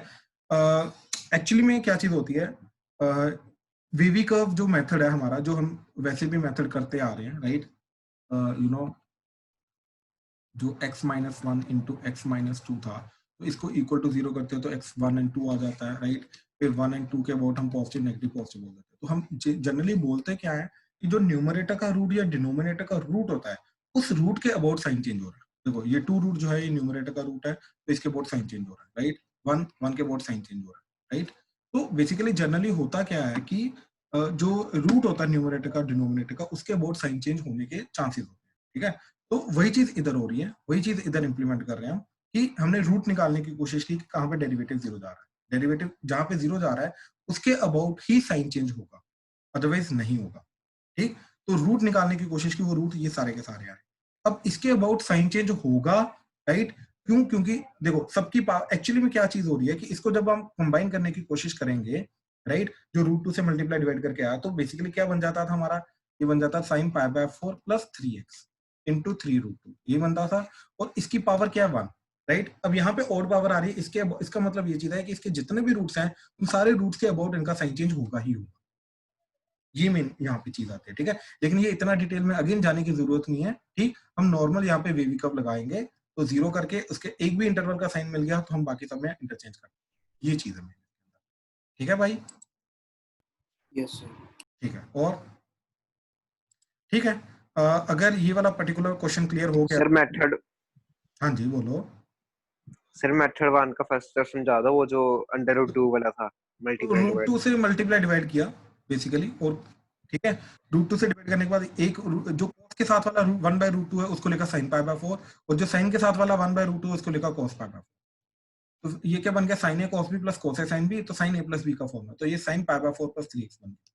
एक्चुअली में क्या चीज होती है, वीवी कर्व जो मेथड है हमारा, जो हम वैसे भी मेथड करते आ रहे हैं, राइट, यू नो जो x-1 इंटू x-2 था, तो इसको इक्वल टू 0 करते हैं तो x1 and 2 आ जाता है, राइट। फिर 1 and 2 के अबाउट हम पॉजिटिव नेगेटिव पॉजिटिव बोल देते हैं। तो हम जनरली बोलते क्या है कि जो न्यूमरेटर का रूट या डिनोमिनेटर का रूट होता है, उस रूट के अबाउट साइन चेंज हो रहा है। देखो ये 2 रूट जो है ये न्यूमरेटर का रूट है, तो इसके अबाउट साइन चेंज हो रहा है, राइट। 1 के अबाउट साइन चेंज हो रहा है, राइट। तो बेसिकली जनरली होता क्या है कि जो रूट होता है न्यूमरेटर का डिनोमिनेटर का, उसके अबाउट साइन चेंज होने के चांसेस होते हैं, ठीक है। तो वही चीज इधर हो रही है, वही चीज इधर इंप्लीमेंट कर रहे हैं हम, कि हमने रूट निकालने की कोशिश की कि कहाँ पे डेरिवेटिव जीरो जा रहा है, डेरिवेटिव जहां पे जीरो जा रहा है उसके अबाउट ही साइन चेंज होगा, अदरवाइज नहीं होगा, ठीक। तो रूट निकालने की कोशिश की, वो रूट ये सारे के सारे आए। अब इसके अबाउट साइन चेंज होगा, राइट। क्यों? क्योंकि देखो सबकी एक्चुअली में क्या चीज हो रही है कि इसको जब हम कंबाइन करने की कोशिश करेंगे, राइट, जो रूट 2 से मल्टीप्लाई डिवाइड करके आया, तो बेसिकली क्या बन जाता था हमारा, ये बन जाता sine pi by 4 plus 3x into 3 root 2, ये बनता था। और इसकी पावर क्या है 1, राइट। अब यहाँ पे ऑड पावर आ रही है, इसका मतलब ये चीज है कि इसके जितने भी रूट्स हैं उन सारे रूट्स के अबाउट इनका साइन चेंज होगा ही होगा, ये मेन यहाँ पे चीज आती है, ठीक है। लेकिन ये इतना डिटेल में अगेन जाने की जरूरत नहीं है, ठीक। हम नॉर्मल यहाँ पे वेवी कप लगाएंगे, तो जीरो करके उसके एक भी इंटरवल का साइन मिल गया तो हम बाकी सब में इंटरचेंज कर, ये चीज है, ठीक है भाई। Yes sir. ठीक है, और ठीक है, अगर ये वाला पर्टिकुलर क्वेश्चन क्लियर हो गया सर मेथड, हाँ जी बोलो। सर मेथड 1 का फर्स्ट स्टेप समझा दो, वो जो अंडर रूट 2 वाला था, मल्टीप्लाई रूट डिवाइड। 2 से मल्टीप्लाई डिवाइड किया बेसिकली, और ठीक है, रूट 2 से डिवाइड करने के बाद एक जो cos के साथ वाला 1 बाय रूट 2 है उसको लिखा sin पाई बाय 4, और जो sin के साथ वाला 1 बाय रूट 2 है उसको लिखा cos पाई बाय 4। तो ये क्या बन गया, sin a cos b plus cos a sin b, तो sin a प्लस b का फॉर्मूला, तो ये sin pi by 4 plus 3x बन गया।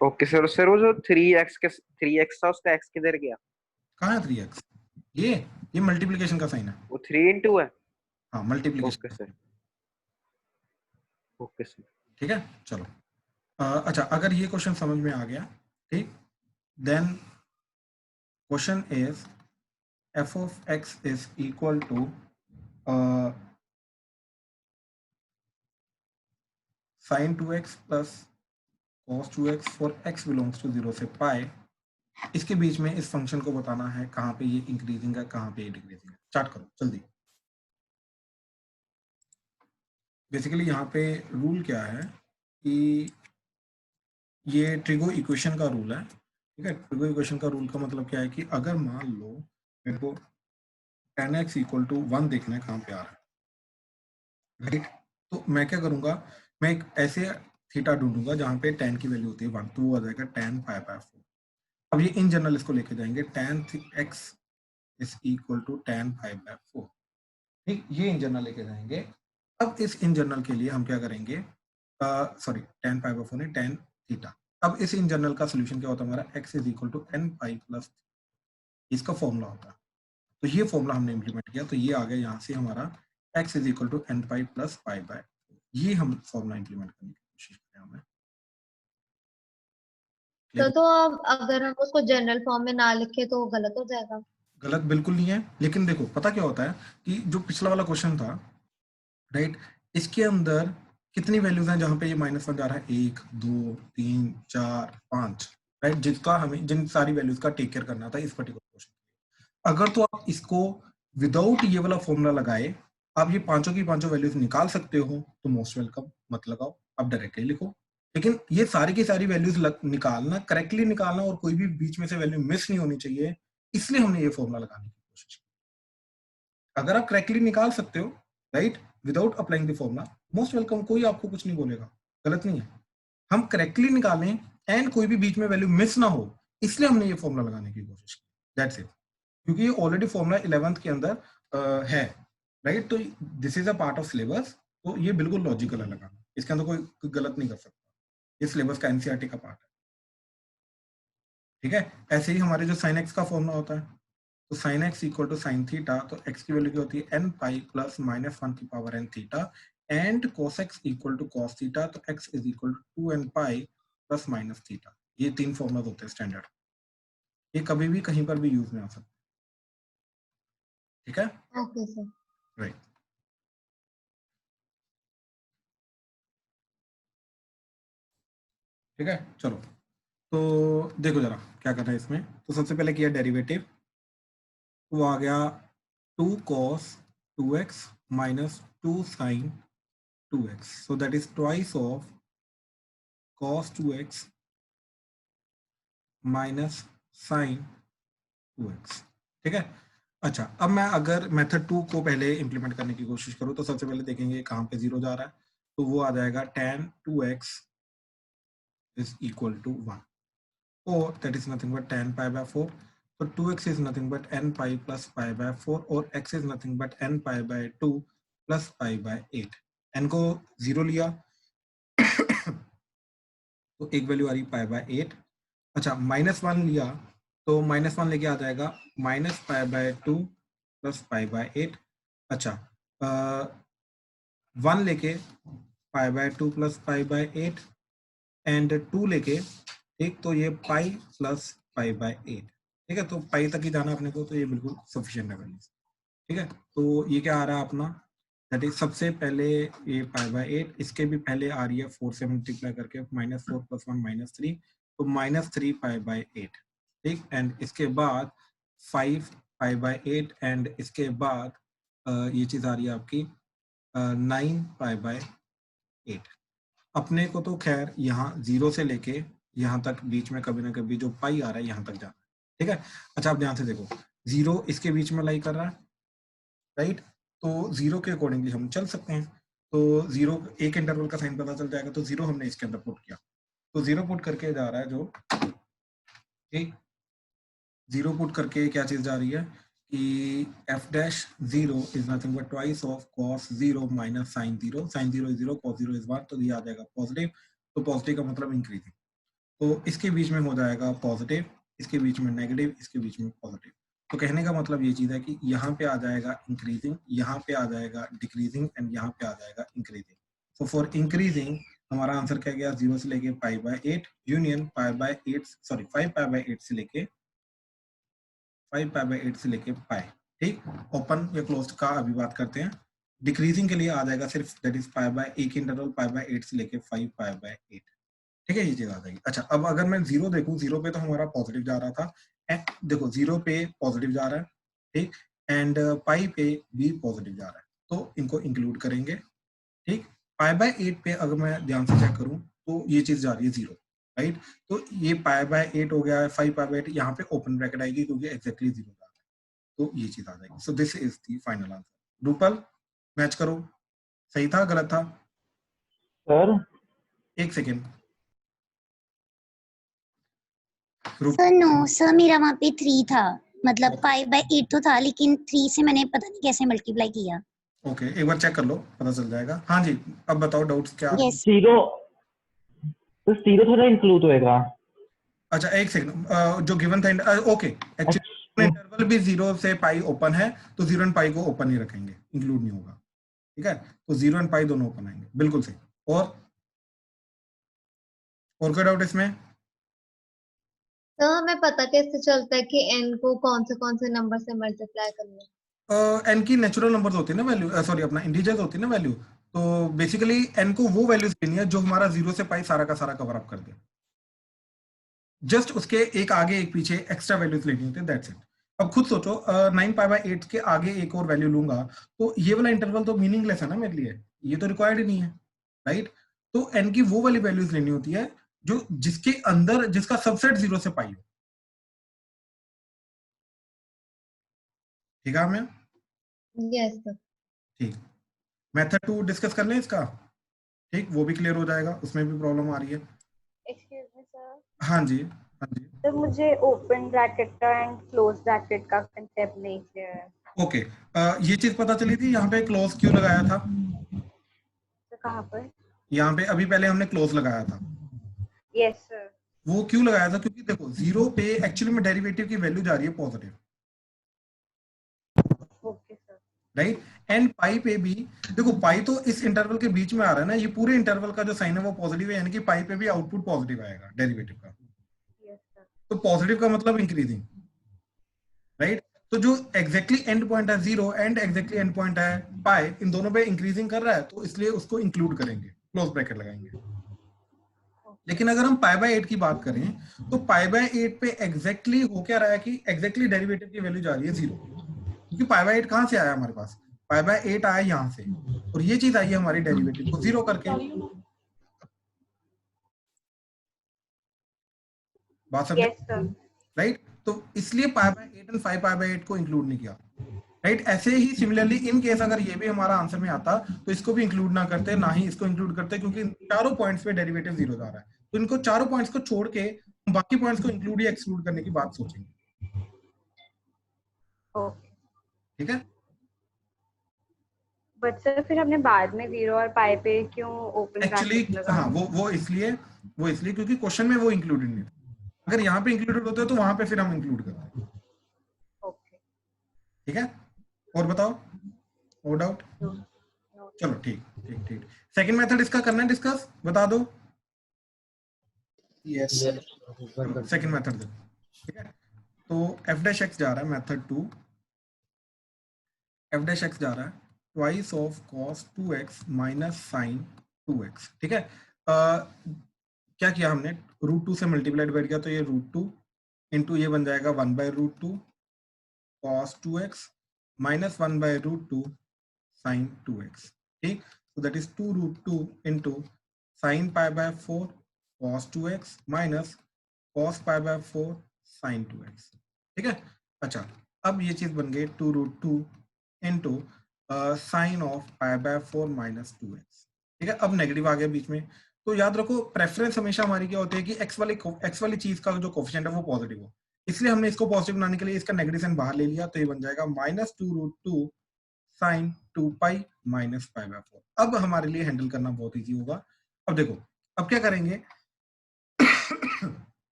Okay sir. सर वो जो 3x था, उसका x किधर गया? कहाँ है 3x? ये मल्टीप्लिकेशन का साइन है, वो 3 into है। हाँ multiplication. Okay sir, okay sir. ठीक है, चलो। अच्छा, अगर ये क्वेश्चन समझ में आ गया, ठीक, then question is f of x is equal to sin 2x plus cos 2x for x belongs to 0 से पाई। इसके बीच में इस फंक्शन को बताना है कहाँ पे ये इंक्रीजिंग है, कहाँ पे ये डिक्रीजिंग है। स्टार्ट करो जल्दी। बेसिकली यहाँ पे रूल क्या है कि ये ट्रिगो इक्वेशन का रूल है, ठीक है। ट्रिगो इक्वेशन का रूल का मतलब क्या है कि अगर मान लो मेरे को tan x इक्वल टू 1 देखना है कहाँ पे आ रहा है, राइट, तो मैं क्या करूंगा, मैं एक ऐसे थीटा ढूंढूंगा जहां पे tan की वैल्यू होती है 1, तो वो आ जाएगा tan पाई बाय 4। अब ये इन जनरल इसको लेके जाएंगे, tan x is equal to tan pi by 4, ठीक, ये इन जनरल लेके जाएंगे। अब इस इन जनरल के लिए हम क्या करेंगे, सॉरी tan पाई बाय 4 नहीं, tan थीटा। अब इस इन जनरल का सोल्यूशन क्या होता है हमारा, x is equal to n pi plus, इसका फॉर्मूला होता है। तो ये फॉर्मूला हमने इंप्लीमेंट किया, तो ये आ गया यहाँ से हमारा x is equal to n pi plus pi by, ये हम फॉर्मूला इंप्लीमेंट करने की कोशिश करें हमें। तो अब अगर हम उसको जनरल फॉर्म में ना लिखे तो गलत हो जाएगा? गलत बिल्कुल नहीं है, लेकिन देखो पता क्या होता है कि जो पिछला वाला क्वेश्चन था, राइट, इसके अंदर कितनी वैल्यूज हैं जहां पे ये -1 जा रहा है, 1 2 3 4 5, राइट, जिसका हमें जिन सारी वैल्यूज का टेक केयर करना था इस पर्टिकुलर क्वेश्चन। अगर तो आप इसको विदाउट ये वाला फॉर्मूला लगाए आप ये पांचों की पांचों वैल्यूज निकाल सकते हो, तो मोस्ट वेलकम, मत लगाओ, आप डायरेक्टली लिखो। लेकिन ये सारी की सारी वैल्यूज निकालना, करेक्टली निकालना, और कोई भी बीच में से वैल्यू मिस नहीं होनी चाहिए, इसलिए हमने ये फॉर्मूला लगाने की कोशिश की। अगर आप करेक्टली निकाल सकते हो, right, without applying the formula, most welcome, कोई आपको कुछ नहीं बोलेगा, गलत नहीं है। हम करेक्टली निकालें एंड कोई भी बीच में वैल्यू मिस ना हो, इसलिए हमने ये फॉर्मूला लगाने की कोशिश की, दैट्स इट। क्योंकि ये ऑलरेडी फॉर्मूला 11th के अंदर है, राइट, तो this is a part of syllabus, तो ये बिल्कुल लॉजिकल है लगाना, इसके अंदर कोई गलत नहीं कर सकता, ये सिलेबस का एनसीईआरटी का पार्ट है, ठीक है। ऐसे ही हमारे जो साइन एक्स का फॉर्मूला होता है, तो sine x equal to sine theta, तो एक्स की वैल्यू क्या होती है n पाई प्लस -1 की power n theta, and cos x equal to cos theta, तो x is equal to 2n pi plus minus theta. ये तीन फॉर्मूला होते हैं स्टैंडर्ड, ये कभी भी कहीं पर भी यूज में आ सकते, ठीक है। Okay sir. राइट, ठीक है, चलो। तो देखो जरा क्या करना है इसमें, तो सबसे पहले किया डेरिवेटिव, वो आ गया 2 cos 2x minus 2 sin 2x, so that is twice of cos 2x minus sin 2x, ठीक है। अच्छा, अब मैं अगर मेथड 2 को पहले इंप्लीमेंट करने की कोशिश करूं तो सबसे पहले देखेंगे कहाँ पे 0 जा रहा है, तो वो आ जाएगा tan 2x is equal to 1, or that is nothing but tan pi by 4. So 2x is nothing but n pi plus pi by 4, or x is nothing but n pi by 2 plus pi by 8. n को 0 लिया तो एक वैल्यू आ रही पाई बाय 8. अच्छा, -1 लिया तो -1 लेके आ जाएगा minus pi bye 2 plus pi by 8. अच्छा, 1 लेके pi by 2 plus pi by 8 and 2 लेके, ठीक, तो ये पाई प्लस पाई बाय 8. ठीक है, तो पाई तक ही जाना अपने को, तो ये बिल्कुल सफिशिएंट है वैल्यूज. ठीक है, तो ये क्या आ रहा है अपना, दैट इज सबसे पहले ये पाई बाय 8, इसके भी पहले आ रही है 4 से मल्टीप्लाई करके -4 + 1 -3, तो -3 पाई बाय 8. ठीक, एंड इसके बाद 5 पाई बाय 8 एंड इसके बाद ये चीज आ रही है आपकी 9 पाई बाय 8. अपने को तो खैर यहाँ 0 से लेके यहाँ तक बीच में कभी ना कभी जो पाई आ रहा है यहाँ तक जाना है. ठीक है, अच्छा आप ध्यान से देखो, 0 इसके बीच में लाई कर रहा है, राइट, तो 0 के अकॉर्डिंगली हम चल सकते हैं. तो 0 एक इंटरवल का साइन पता चल जाएगा, तो 0 हमने इसके अंदर पुट किया, तो 0 पुट करके जा रहा है जो, ठीक, 0 पुट करके क्या चीज जा रही है कि f'(0) is nothing but twice of cos 0 minus sin 0. sin 0 is 0, cos 0 is 1, तो ये आ जाएगा पॉजिटिव. तो पॉजिटिव का मतलब इंक्रीजिंग, तो इसके बीच में हो जाएगा पॉजिटिव, इसके बीच में नेगेटिव, इसके बीच में पॉजिटिव. तो कहने का मतलब ये चीज है कि यहाँ पे आ जाएगा इंक्रीजिंग, यहाँ पे आ जाएगा डिक्रीजिंग एंड यहाँ पे आ जाएगा इंक्रीजिंग. तो फॉर इंक्रीजिंग हमारा आंसर क्या गया, 0 से लेके पाई by 8 union pi by 8, sorry 5 pi by 8 से लेके 5 पाई बाय 8 से लेके पाई. ठीक, ओपन या क्लोज्ड का अभी बात करते हैं. डिक्रीजिंग के लिए आ जाएगा सिर्फ दैट इज पाई बाय एक इंटरवल पाई बाय 8 से लेके 5 पाई बाय 8. ठीक है, ये चीज आ जाएगी. अच्छा, अब अगर मैं 0 देखूं, 0 पे तो हमारा पॉजिटिव जा रहा था, देखो 0 पे पॉजिटिव जा रहा है, ठीक, एंड पाई पे भी पॉजिटिव जा रहा है, तो इनको इंक्लूड करेंगे. ठीक, पाई बाय 8 पे अगर मैं ध्यान से चेक करूं तो ये चीज जा रही है 0, राइट, तो ये पाई बाय 8 हो गया है, 5 पाई बाय 8, यहाँ पे ओपन ब्रैकेट आएगी क्योंकि एग्जैक्टली 0 जा रहा है, तो ये चीज आ जाएगी. So this is the final answer. Rupal, match करो, सही था गलत था? सर एक सेकेंड. सर नो सर, मेरा वहाँ पे 3 था, मतलब 5 बाय 8 तो था, लेकिन 3 से मैंने पता नहीं कैसे मल्टीप्लाई किया. ओके, एक बार चेक कर लो, पता चल जाएगा. हाँ जी, अब बताओ डाउट्स क्या? यस. 0 तो 0 थोड़ा इंक्लूड होएगा. अच्छा एक सेकंड, जो गिवन था, ओके, एक्चुअली इंटरवल भी 0 से पाई ओपन है, तो 0 एंड पाई को ओपन ही रखेंगे, इंक्लूड नहीं होगा. ठीक है, तो 0 एंड पाई दोनों ओपन आएंगे, बिल्कुल सही. और कोई डाउट इसमें? तो हमें पता कैसे चलता है कि n को कौन से नंबर से मल्टीप्लाई करना है? n की नेचुरल नंबर्स होती है ना वैल्यू, सॉरी अपना इंटीजर्स होती है ना वैल्यू, तो बेसिकली n को वो वैल्यूज लेनी है जो हमारा 0 से पाई सारा का सारा कवर अप कर दे. जस्ट उसके एक आगे एक पीछे एक्स्ट्रा वैल्यूज लेनी होती है, दैट्स इट. अब खुद सोचो, 9 पाई बाय 8 के आगे एक और वैल्यू लूंगा तो ये वाला इंटरवल तो मीनिंगलेस है ना मेरे लिए, ये तो रिक्वायर्ड ही नहीं है, राइट. तो n की वो वाली वैल्यूज लेनी होती है जो जिसके अंदर जिसका सबसेट 0 से पाई हो. ठीक है हमें? Yes sir. ठीक, मेथड 2 डिस्कस कर लें इसका. ठीक, वो भी क्लियर हो जाएगा, उसमें भी प्रॉब्लम आ रही है. Excuse me sir. हाँ जी, हाँ जी. तो मुझे ओपन ब्रैकेट का एंड क्लोज ब्रैकेट का कांसेप्ट नहीं क्लियर है. ओके, ये चीज पता चली थी यहाँ पे क्लोज क्यों लगाया था? तो कहाँ पर? यहाँ पे अभी पहले हमने क्लोज लगाया था. Yes sir. वो क्यों लगाया था? क्योंकि देखो 0 पे एक्चुअली में डेरिवेटिव की वैल्यू जा रही है positive, okay sir. Right, and pi पे भी देखो, पाई तो इस इंटरवल के बीच में आ रहा है ना, ये पूरे इंटरवल का जो साइन है वो पॉजिटिव है, यानी कि पाई पे भी आउटपुट पॉजिटिव आएगा डेरिवेटिव का. Yes sir. तो पॉजिटिव का मतलब इंक्रीजिंग, राइट. तो जो एग्जैक्टली एंड पॉइंट है 0 एंड एग्जैक्टली एंड पॉइंट है पाई, इन दोनों पे इंक्रीजिंग कर रहा है, तो इसलिए उसको इंक्लूड करेंगे, क्लोज ब्रैकेट लगाएंगे. लेकिन अगर हम पाई बाय 8 की बात करें तो पाई बाय 8 पे एग्जैक्टली हो क्या रहा है कि एग्जैक्टली डेरिवेटिव की वैल्यू जा रही है 0, क्योंकि पाई बाय 8 कहां से आया हमारे पास? पाई बाय 8 आया यहां से, और ये चीज आई है हमारी डेरिवेटिव को 0 करके. बात समझे? Yes sir. राइट, तो इसलिए पाई बाय 8 एंड 5 पाई बाय 8 को इंक्लूड नहीं किया, राइट। ऐसे ही सिमिलरली इन केस अगर ये भी हमारा आंसर में आता तो इसको भी इंक्लूड ना करते, ना ही इसको इंक्लूड करते, क्योंकि चारों पॉइंट्स पे डेरिवेटिव 0 जा रहा है। तो इनको चारों पॉइंट्स को छोड़ के हम बाकी पॉइंट्स को इंक्लूड या एक्सक्लूड करने की बात सोचेंगे। ओके, ठीक है, बट सर फिर हमने बाद में 0 और पाई पे क्यों ओपन एक्चुअली ब्रैकेट लगा? हाँ, वो इसलिए क्योंकि क्वेश्चन में वो इंक्लूडेड नहीं था। अगर यहाँ पे इंक्लूडेड होते तो वहां पे फिर हम इंक्लूड करते। ओके, ठीक है, और बताओ, नो डाउट? नो, चलो ठीक ठीक ठीक। सेकंड मेथड इसका करना है डिस्कस, बता दो। यस सेकंड मेथड दे, ठीक है। तो f डैश x जा रहा है मेथड 2, f डैश x जा रहा है twice of cos 2x minus sine 2x। ठीक है, क्या किया हमने, √2 से मल्टीप्लाई डिवाइड किया, तो ये √2 इंटू ये बन जाएगा 1/√2 cos 2x minus 1/√2 sin 2x। ठीक, so that is 2√2 into sin pi by 4 cos 2x minus cos pi by 4 sin 2x। ठीक है, अच्छा अब ये चीज बन गई 2√2 into sine of pi by 4 minus 2x। ठीक है, अब नेगेटिव आ गया बीच में, तो याद रखो प्रेफरेंस हमेशा हमारी क्या होती है कि एक्स वाली चीज का जो कोफिशिएंट है वो पॉजिटिव हो, इसलिए हमने इसको पॉजिटिव बनाने के लिए इसका नेगेटिव साइन बाहर ले लिया, तो ये बन जाएगा minus 2√2 sine 2 pi minus pi by 4। अब हमारे लिए हैंडल करना बहुत इजी होगा। अब देखो, अब क्या करेंगे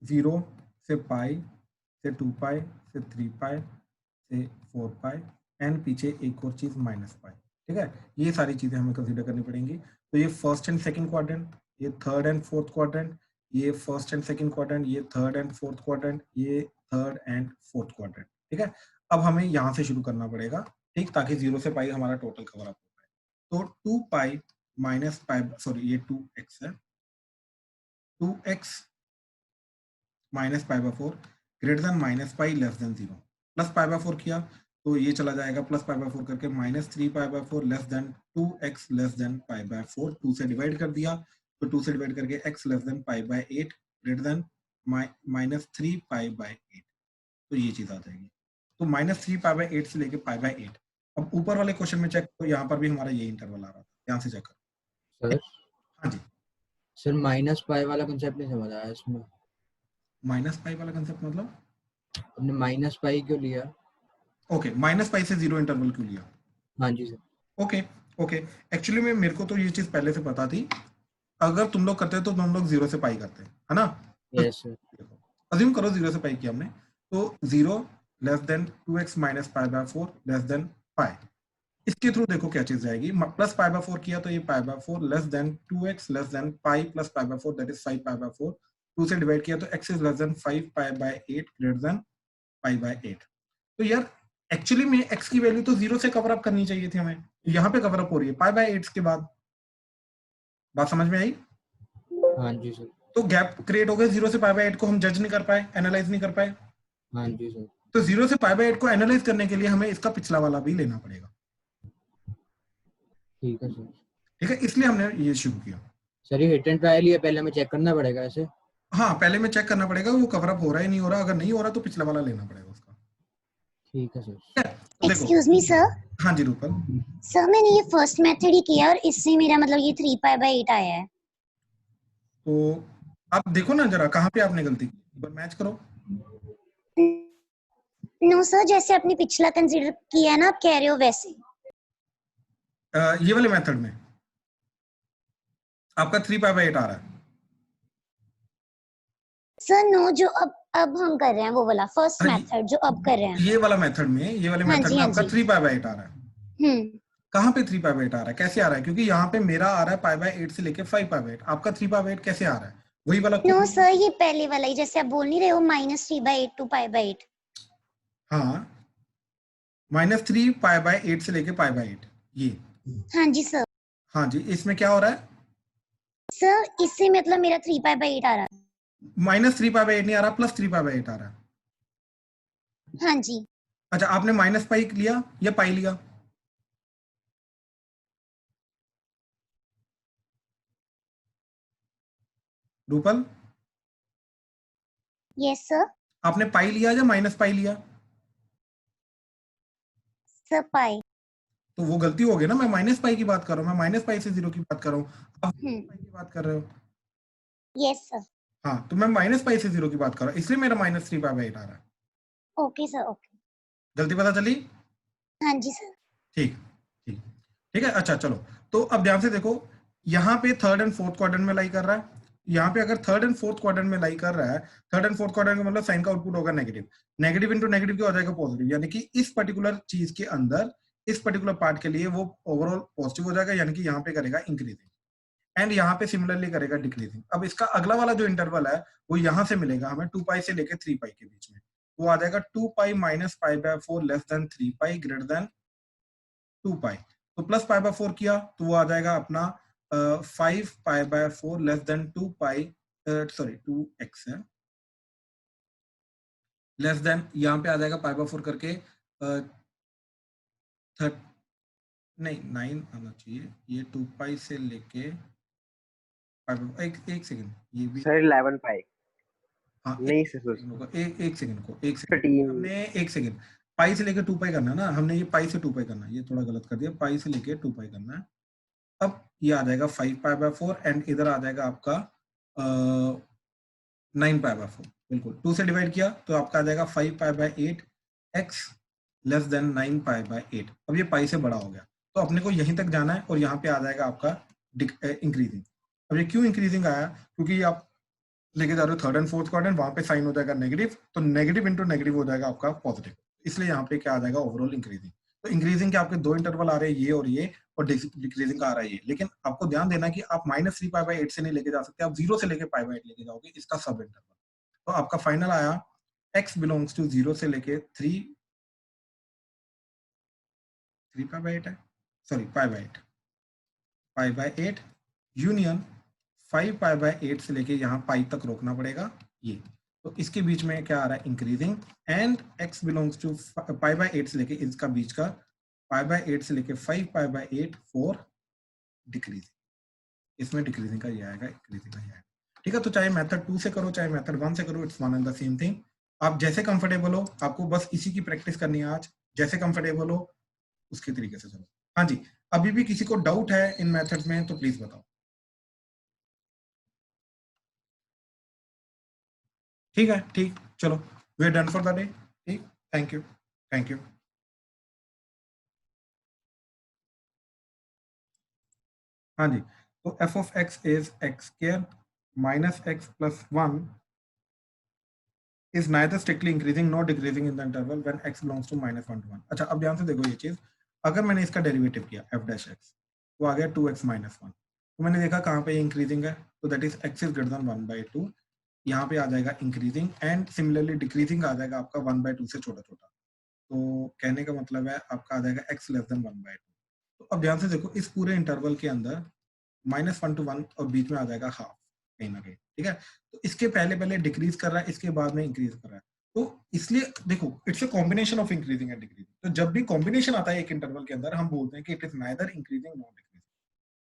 0 से पाई से 2 पाई से 3 पाई से 4 पाई एंड पीछे एक और चीज माइनस पाई। ठीक है, ये सारी चीजें हमें कंसीडर करनी पड़ेंगी। तो ये फर्स्ट एंड सेकंड क्वाड्रेंट, ये थर्ड एंड फोर्थ क्वाड्रेंट, ये फर्स्ट एंड सेकंड क्वाड्रेंट, ये थर्ड एंड फोर्थ क्वाड्रेंट, ये थर्ड एंड फोर्थ क्वाड्रेंट। ठीक है, अब हमें यहाँ से शुरू करना पड़ेगा, ठीक, ताकि 0 से पाई हमारा टोटल कवर अप हो जाए। तो 2 पाई माइनस पाई, सॉरी ये 2x है, 2x minus pi by 4 greater than minus pi less than 0, plus pi by 4 किया तो ये चला जाएगा प्लस पाई बाय 4 करके minus 3 pi by 4 less than 2x less than pi by 4, 2 से डिवाइड कर दिया तो 2 से डिवाइड करके x less than pi by 8 greater than minus 3 pi by 8, तो ये चीज आ जाएगी। तो माइनस 3 पाई बाय 8 से लेके पाई बाय 8। अब ऊपर वाले क्वेश्चन में चेक, तो यहाँ पर भी हमारा ये इंटरवल आ रहा था, यहाँ से चेक करो। सर हाँ जी सर माइनस पाई वाला कंसेप्ट नहीं समझ आया इसमें। माइनस पाई वाला कंसेप्ट मतलब हमने माइनस पाई क्यों लिया? ओके, माइनस पाई से 0 इंटरवल क्यों लिया? हाँ जी सर। ओके ओके, एक्चुअली में मेरे को तो ये चीज पहले से पता थी, अगर तुम लोग करते तो तुम लोग 0 से पाई करते, है ना? Yes sir. अज्यूम करो 0 से पाई किया हमने, तो 0 less than 2x minus pi by 4 less than pi, इसके थ्रू देखो क्या चीज जाएगी, प्लस पाई बाय 4 किया तो ये पाई by 4 less than 2x less than pi plus pi by 4 that is 5 pi by 4, 2 से डिवाइड किया तो x is less then 5 pi by 8 greater than pi by 8। तो यार एक्चुअली में x की वैल्यू तो 0 से कवर अप करनी चाहिए थी हमें, यहाँ पे कवर अप हो रही है पाई बाय 8 के बाद। बात समझ में आई? हाँ जी सर। तो गैप क्रिएट हो गया, 0 से पाई बाय 8 को हम जज नहीं कर पाए, एनालाइज नहीं कर पाए। हाँ जी सर। तो 0 से पाई बाय 8 को एनालाइज करने के लिए हमें इसका पिछला वाला भी लेना पड़ेगा। ठीक है सर। ठीक है, इसलिए हमने ये शुरू किया। सर ये हिट एंड ट्रायल है, पहले हमें चेक करना पड़ेगा ऐसे? हाँ, पहले में चेक करना पड़ेगा वो कवर अप हो रहा है नहीं हो रहा, अगर नहीं हो रहा तो पिछला वाला लेना पड़ेगा उसका। ठीक है सर। तो देखो, एक्सक्यूज मी सर। हाँ जी रूपल। सर मैंने ये फर्स्ट मेथड ही किया और इससे मेरा मतलब ये 3 पाई बाय 8 आया है। तो आप देखो ना जरा कहाँ पे आपने गलती की, एक बार मैच करो। नो सर, जैसे आपने पिछला कंसीडर किया है ना, आप कह रहे हो वैसे। ये वाले मेथड में आपका 3 पाई बाय 8 आ रहा है। सर नो, जो अब हम कर रहे हैं वो वाला फर्स्ट मेथड जो अब कर रहे हैं, ये वाला मेथड में, ये वाले हाँ मेथड जी, में हाँ आपका जी। 3 पाई बाय 8 आ रहा है। कहाँ पे 3 पाई बाय 8 आ रहा है, कैसे आ रहा है? क्योंकि यहाँ पे मेरा आ रहा है पाई बाय 8 से लेके 5 पाई बाय 8, आपका 3 पाई बाय 8 कैसे आ रहा है? वही वाला नो सर, ये पहले वाला ही, जैसे आप बोल नहीं रहे हो -3 बाय 8 टू पाई बाय 8। हाँ, -3 पाई बाय 8 से लेके पाई बाय 8, ये। हाँ जी सर। हाँ जी, इसमें क्या हो रहा है? सर इससे मतलब मेरा 3 पाई बाय 8 आ रहा है। -3 पाई बाय 8 नहीं आ रहा, +3 पाई बाय 8 आ रहा है। हाँ जी। अच्छा, आपने माइनस पाई लिया या पाई लिया? Rupal yes sir. आपने पाई लिया या माइनस पाई लिया? सर पाई। तो वो गलती हो गई ना, मैं माइनस पाई की बात कर रहा हूँ, मैं माइनस पाई से 0 की बात कर रहा हूँ, आप पाई की बात कर रहे हो। Yes sir. हाँ, तो मैं माइनस पाई से 0 की बात कर रहा हूँ, इसलिए मेरा -3/8 आ रहा है। Okay sir okay. गलती पता चली? हाँ जी सर। ठीक ठीक ठीक है। अच्छा चलो, तो अब ध्यान से देखो, यहाँ पे थर्ड एंड फोर्थ क्वाड्रेंट में लाई कर रहा है। यहाँ पे अगर थर्ड एंड फोर्थ क्वाड्रेंट में लाई कर रहा है, थर्ड एंड फोर्थ क्वाड्रेंट का मतलब साइन का आउटपुट होगा नेगेटिव, नेगेटिव इंटू नेगेटिव क्या हो जाएगा? पॉजिटिव, यानी कि इस पर्टिकुलर चीज के अंदर, इस पर्टिकुलर पार्ट के लिए वो ओवरऑल पॉजिटिव हो जाएगा, यानी कि यहाँ पे करेगा इंक्रीजिंग, एंड यहाँ पे सिमिलरली करेगा डिक्रीजिंग। अब इसका अगला वाला जो इंटरवल है वो यहाँ से मिलेगा हमें 2 पाई से लेके 3 पाई के बीच में, वो आ जाएगा 2 pi minus pi by 4 less than 3 pi greater than 2 पाई। तो प्लस पाई बाय 4 किया तो वो आ जाएगा अपना 5 पाई by 4 less than 2 pi, sorry 2x है, लेस देन, यहाँ पे आ जाएगा पाई बाय 4 करके नहीं 9 आना चाहिए, ये 2 पाई से लेके एक सेकंड, ये भी सर 11 पाई। हाँ नहीं एक सर, सेकंड को 13 हमने एक सेकंड पाई से लेके 2 पाई करना है ना, हमने ये पाई से 2 पाई करना है, ये थोड़ा गलत कर दिया, पाई से लेके 2 पाई करना है। अब ये आ जाएगा 5 पाई बाय 4 एंड इधर आ जाएगा आपका 9 पाई बाय 4, बिल्कुल 2 से डिवाइड किया तो आपका आ जाएगा 5 पाई by 8 x less then 9 pi by 8। अब ये पाई से बड़ा हो गया, तो अपने को यहीं तक जाना है और यहाँ पे आ जाएगा आपका इंक्रीजिंग। अब ये क्यों इंक्रीजिंग आया? क्योंकि आप लेके जा रहे हो थर्ड एंड फोर्थ क्वाड्रेंट, वहां पे साइन हो जाएगा नेगेटिव, तो नेगेटिव इंटू नेगेटिव हो जाएगा आपका पॉजिटिव, इसलिए यहाँ पे क्या आ जाएगा? Overall increasing. तो इंक्रीजिंग के आपके दो इंटरवल आ रहे हैं, ये और डिक्रीजिंग का आ रहा है ये। लेकिन आपको ध्यान देना कि आप -3 पाई बाय 8 से नहीं लेके जा सकते, आप 0 से लेके पाई बाय 8 लेके जाओगे, इसका सब इंटरवल। तो आपका फाइनल आया x बिलोंग्स टू 0 से लेके 3 पाई बाय 8 है, sorry pi by 8 union 5 pi by 8 से लेके यहाँ पाई तक रोकना पड़ेगा ये। तो इसके बीच में क्या आ रहा है? Increasing, and x belongs to pi by 8 से लेके इसका बीच का पाई बाय 8 से लेके 5 पाई बाय 8 फॉर डिक्रीजिंग, इसमें डिक्रीजिंग का ये आएगा, इंक्रीजिंग का ये आएगा। ठीक है, तो चाहे मेथड 2 से करो चाहे मेथड 1 से करो, it's one and the same thing. आप जैसे कंफर्टेबल हो, आपको बस इसी की प्रैक्टिस करनी है आज, जैसे कंफर्टेबल हो उसके तरीके से चलो। हाँ जी, अभी भी किसी को डाउट है इन मेथड्स में तो प्लीज बताओ। ठीक है, ठीक, चलो we are done for the day. ठीक, थैंक यू। हाँ जी, तो f of x is x square minus x plus 1 is neither strictly increasing nor decreasing in the interval when x belongs to -1 to 1। अच्छा, अब ध्यान से देखो ये चीज, अगर मैंने इसका डेरिवेटिव किया f dash x तो आ गया 2x minus 1, तो मैंने देखा कहाँ पे इंक्रीजिंग है, तो that is x is greater than 1/2, यहाँ पे आ जाएगा इंक्रीजिंग, एंड सिमिलरली डिक्रीजिंग आ जाएगा आपका 1/2 से छोटा। तो कहने का मतलब है आपका आ जाएगा x लेस देन 1/2। तो अब ध्यान से देखो, इस पूरे इंटरवल के अंदर -1 to 1 और बीच में आ जाएगा हाफ कहीं ना कहीं। ठीक है, तो इसके पहले डिक्रीज कर रहा है, इसके बाद में इंक्रीज कर रहा है, तो इसलिए देखो it's a combination of increasing and decreasing. तो जब भी कॉम्बिनेशन आता है एक इंटरवल के अंदर, हम बोलते हैं कि it is neither increasing not decreasing.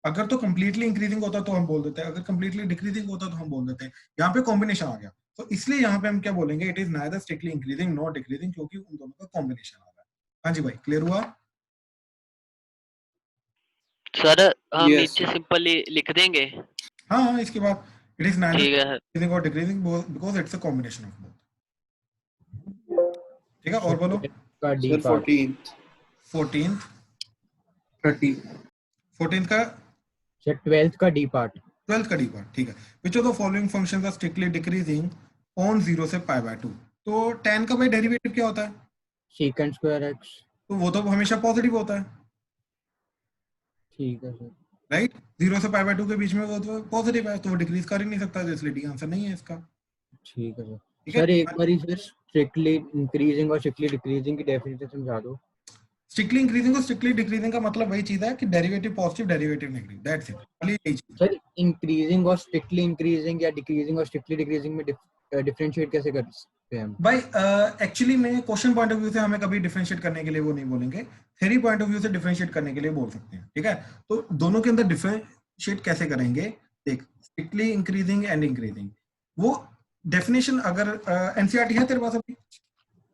अगर तो कंप्लीटली इंक्रीजिंग होता तो हम बोल देते हैं, अगर कंप्लीटली डिक्रीजिंग होता तो हम बोल देते हैं। यहाँ पे कॉम्बिनेशन आ गया, तो इसलिए यहाँ पे हम क्या बोलेंगे? It is neither strictly increasing not decreasing, क्योंकि उन दोनों का कॉम्बिनेशन आ रहा है। हाँ जी भाई, क्लियर हुआ? सर हम Yes, नीचे sir. सिंपली लिख देंगे। हाँ, इसके बाद इट इज नाइदर ठीक है, इंक्रीजिंग और decreasing because it's a combination of both. ठीक है, और बोलो। का D Sir, part 14th, 14th 13th. 14th का सर 12th का डी पार्ट 12th का डी पार्ट। ठीक है, which of the following functions are strictly decreasing on 0 से π/2। तो tan का भाई डेरिवेटिव क्या होता है? Second square x. तो वो तो हमेशा पॉजिटिव होता है, ठीक है सर। राइट? 0 से π/2 के बीच में वो तो पॉजिटिव है, तो वो डिक्रीज कर ही नहीं सकता, इसलिए डी आंसर नहीं है इसका। ठीक है सर। ठीक है, सर एक बार सर स्ट्रिक्टली इंक्रीजिंग और स्ट्रिक्टली डिक्रीजिंग की डेफिनेशन समझा दो। स्ट्रिक्टली इंक्रीजिंग और स्ट्रिक्टली डिक्रीजिंग का मतलब वही चीज है कि derivative positive derivative negative, that's it, खाली यही चीज। सर इंक्रीजिंग और स्ट्रिक्टली इंक्रीजिंग या डिक्रीजिंग और स्ट्रिक्टली डिक्रीजिंग में डिफरेंशिएट कैसे कर सकते हैं हम? भाई एक्चुअली में क्वेश्चन पॉइंट ऑफ व्यू से हमें कभी डिफरेंशिएट करने के लिए वो नहीं बोलेंगे, थ्योरी पॉइंट ऑफ व्यू से डिफरेंशिएट करने के लिए बोल सकते हैं। ठीक है, तो दोनों के अंदर डिफरेंशिएट कैसे करेंगे? देख, स्ट्रिक्टली इंक्रीजिंग एंड इंक्रीजिंग, वो डेफिनेशन अगर एनसीईआरटी है तेरे पास अभी?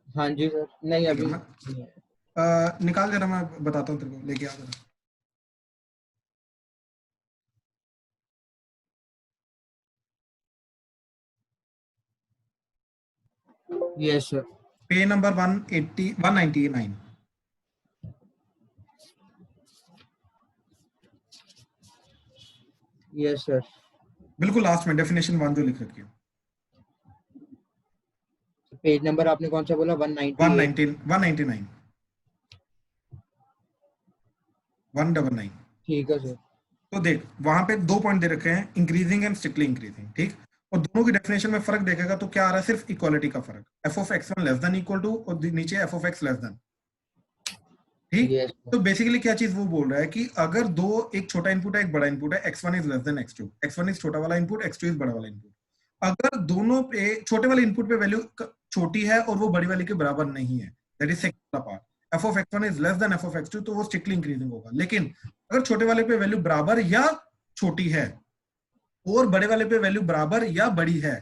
हाँ जी सर, नहीं अभी ठीक है, नहीं है। निकाल जरा, मैं बताता हूँ तेरे को, लेके आ जरा। Yes sir. Page number 199। Yes sir. बिल्कुल लास्ट में डेफिनेशन 1 जो लिख रखी है। पेज नंबर आपने कौन सा बोला? 198? 199 199। ठीक है सर। तो देख वहां पे 2 पॉइंट दे रखे हैं, इंक्रीजिंग एंड स्ट्रिक्टली इंक्रीजिंग, ठीक। और दोनों की डेफिनेशन में फर्क देखेगा तो क्या आ रहा है? सिर्फ इक्वालिटी का फर्क, f of x1 less than equal to और नीचे f of x less than, ठीक। यस तो बेसिकली क्या चीज वो बोल रहा है कि अगर दो, एक छोटा इनपुट है एक बड़ा इनपुट है, x1 is less then x2, x1 is छोटा वाला इनपुट, x2 इज बड़ा वाला इनपुट, अगर दोनों पे छोटे वाले इनपुट पे वैल्यू छोटी है और वो बड़ी वाले के बराबर नहीं है, that is second part, F of x1 is less then F of x2, तो वो स्ट्रिक्टली इंक्रीजिंग होगा। लेकिन अगर छोटे वाले पे वैल्यू बराबर या छोटी है और बड़े वाले पे वैल्यू बराबर या बड़ी है,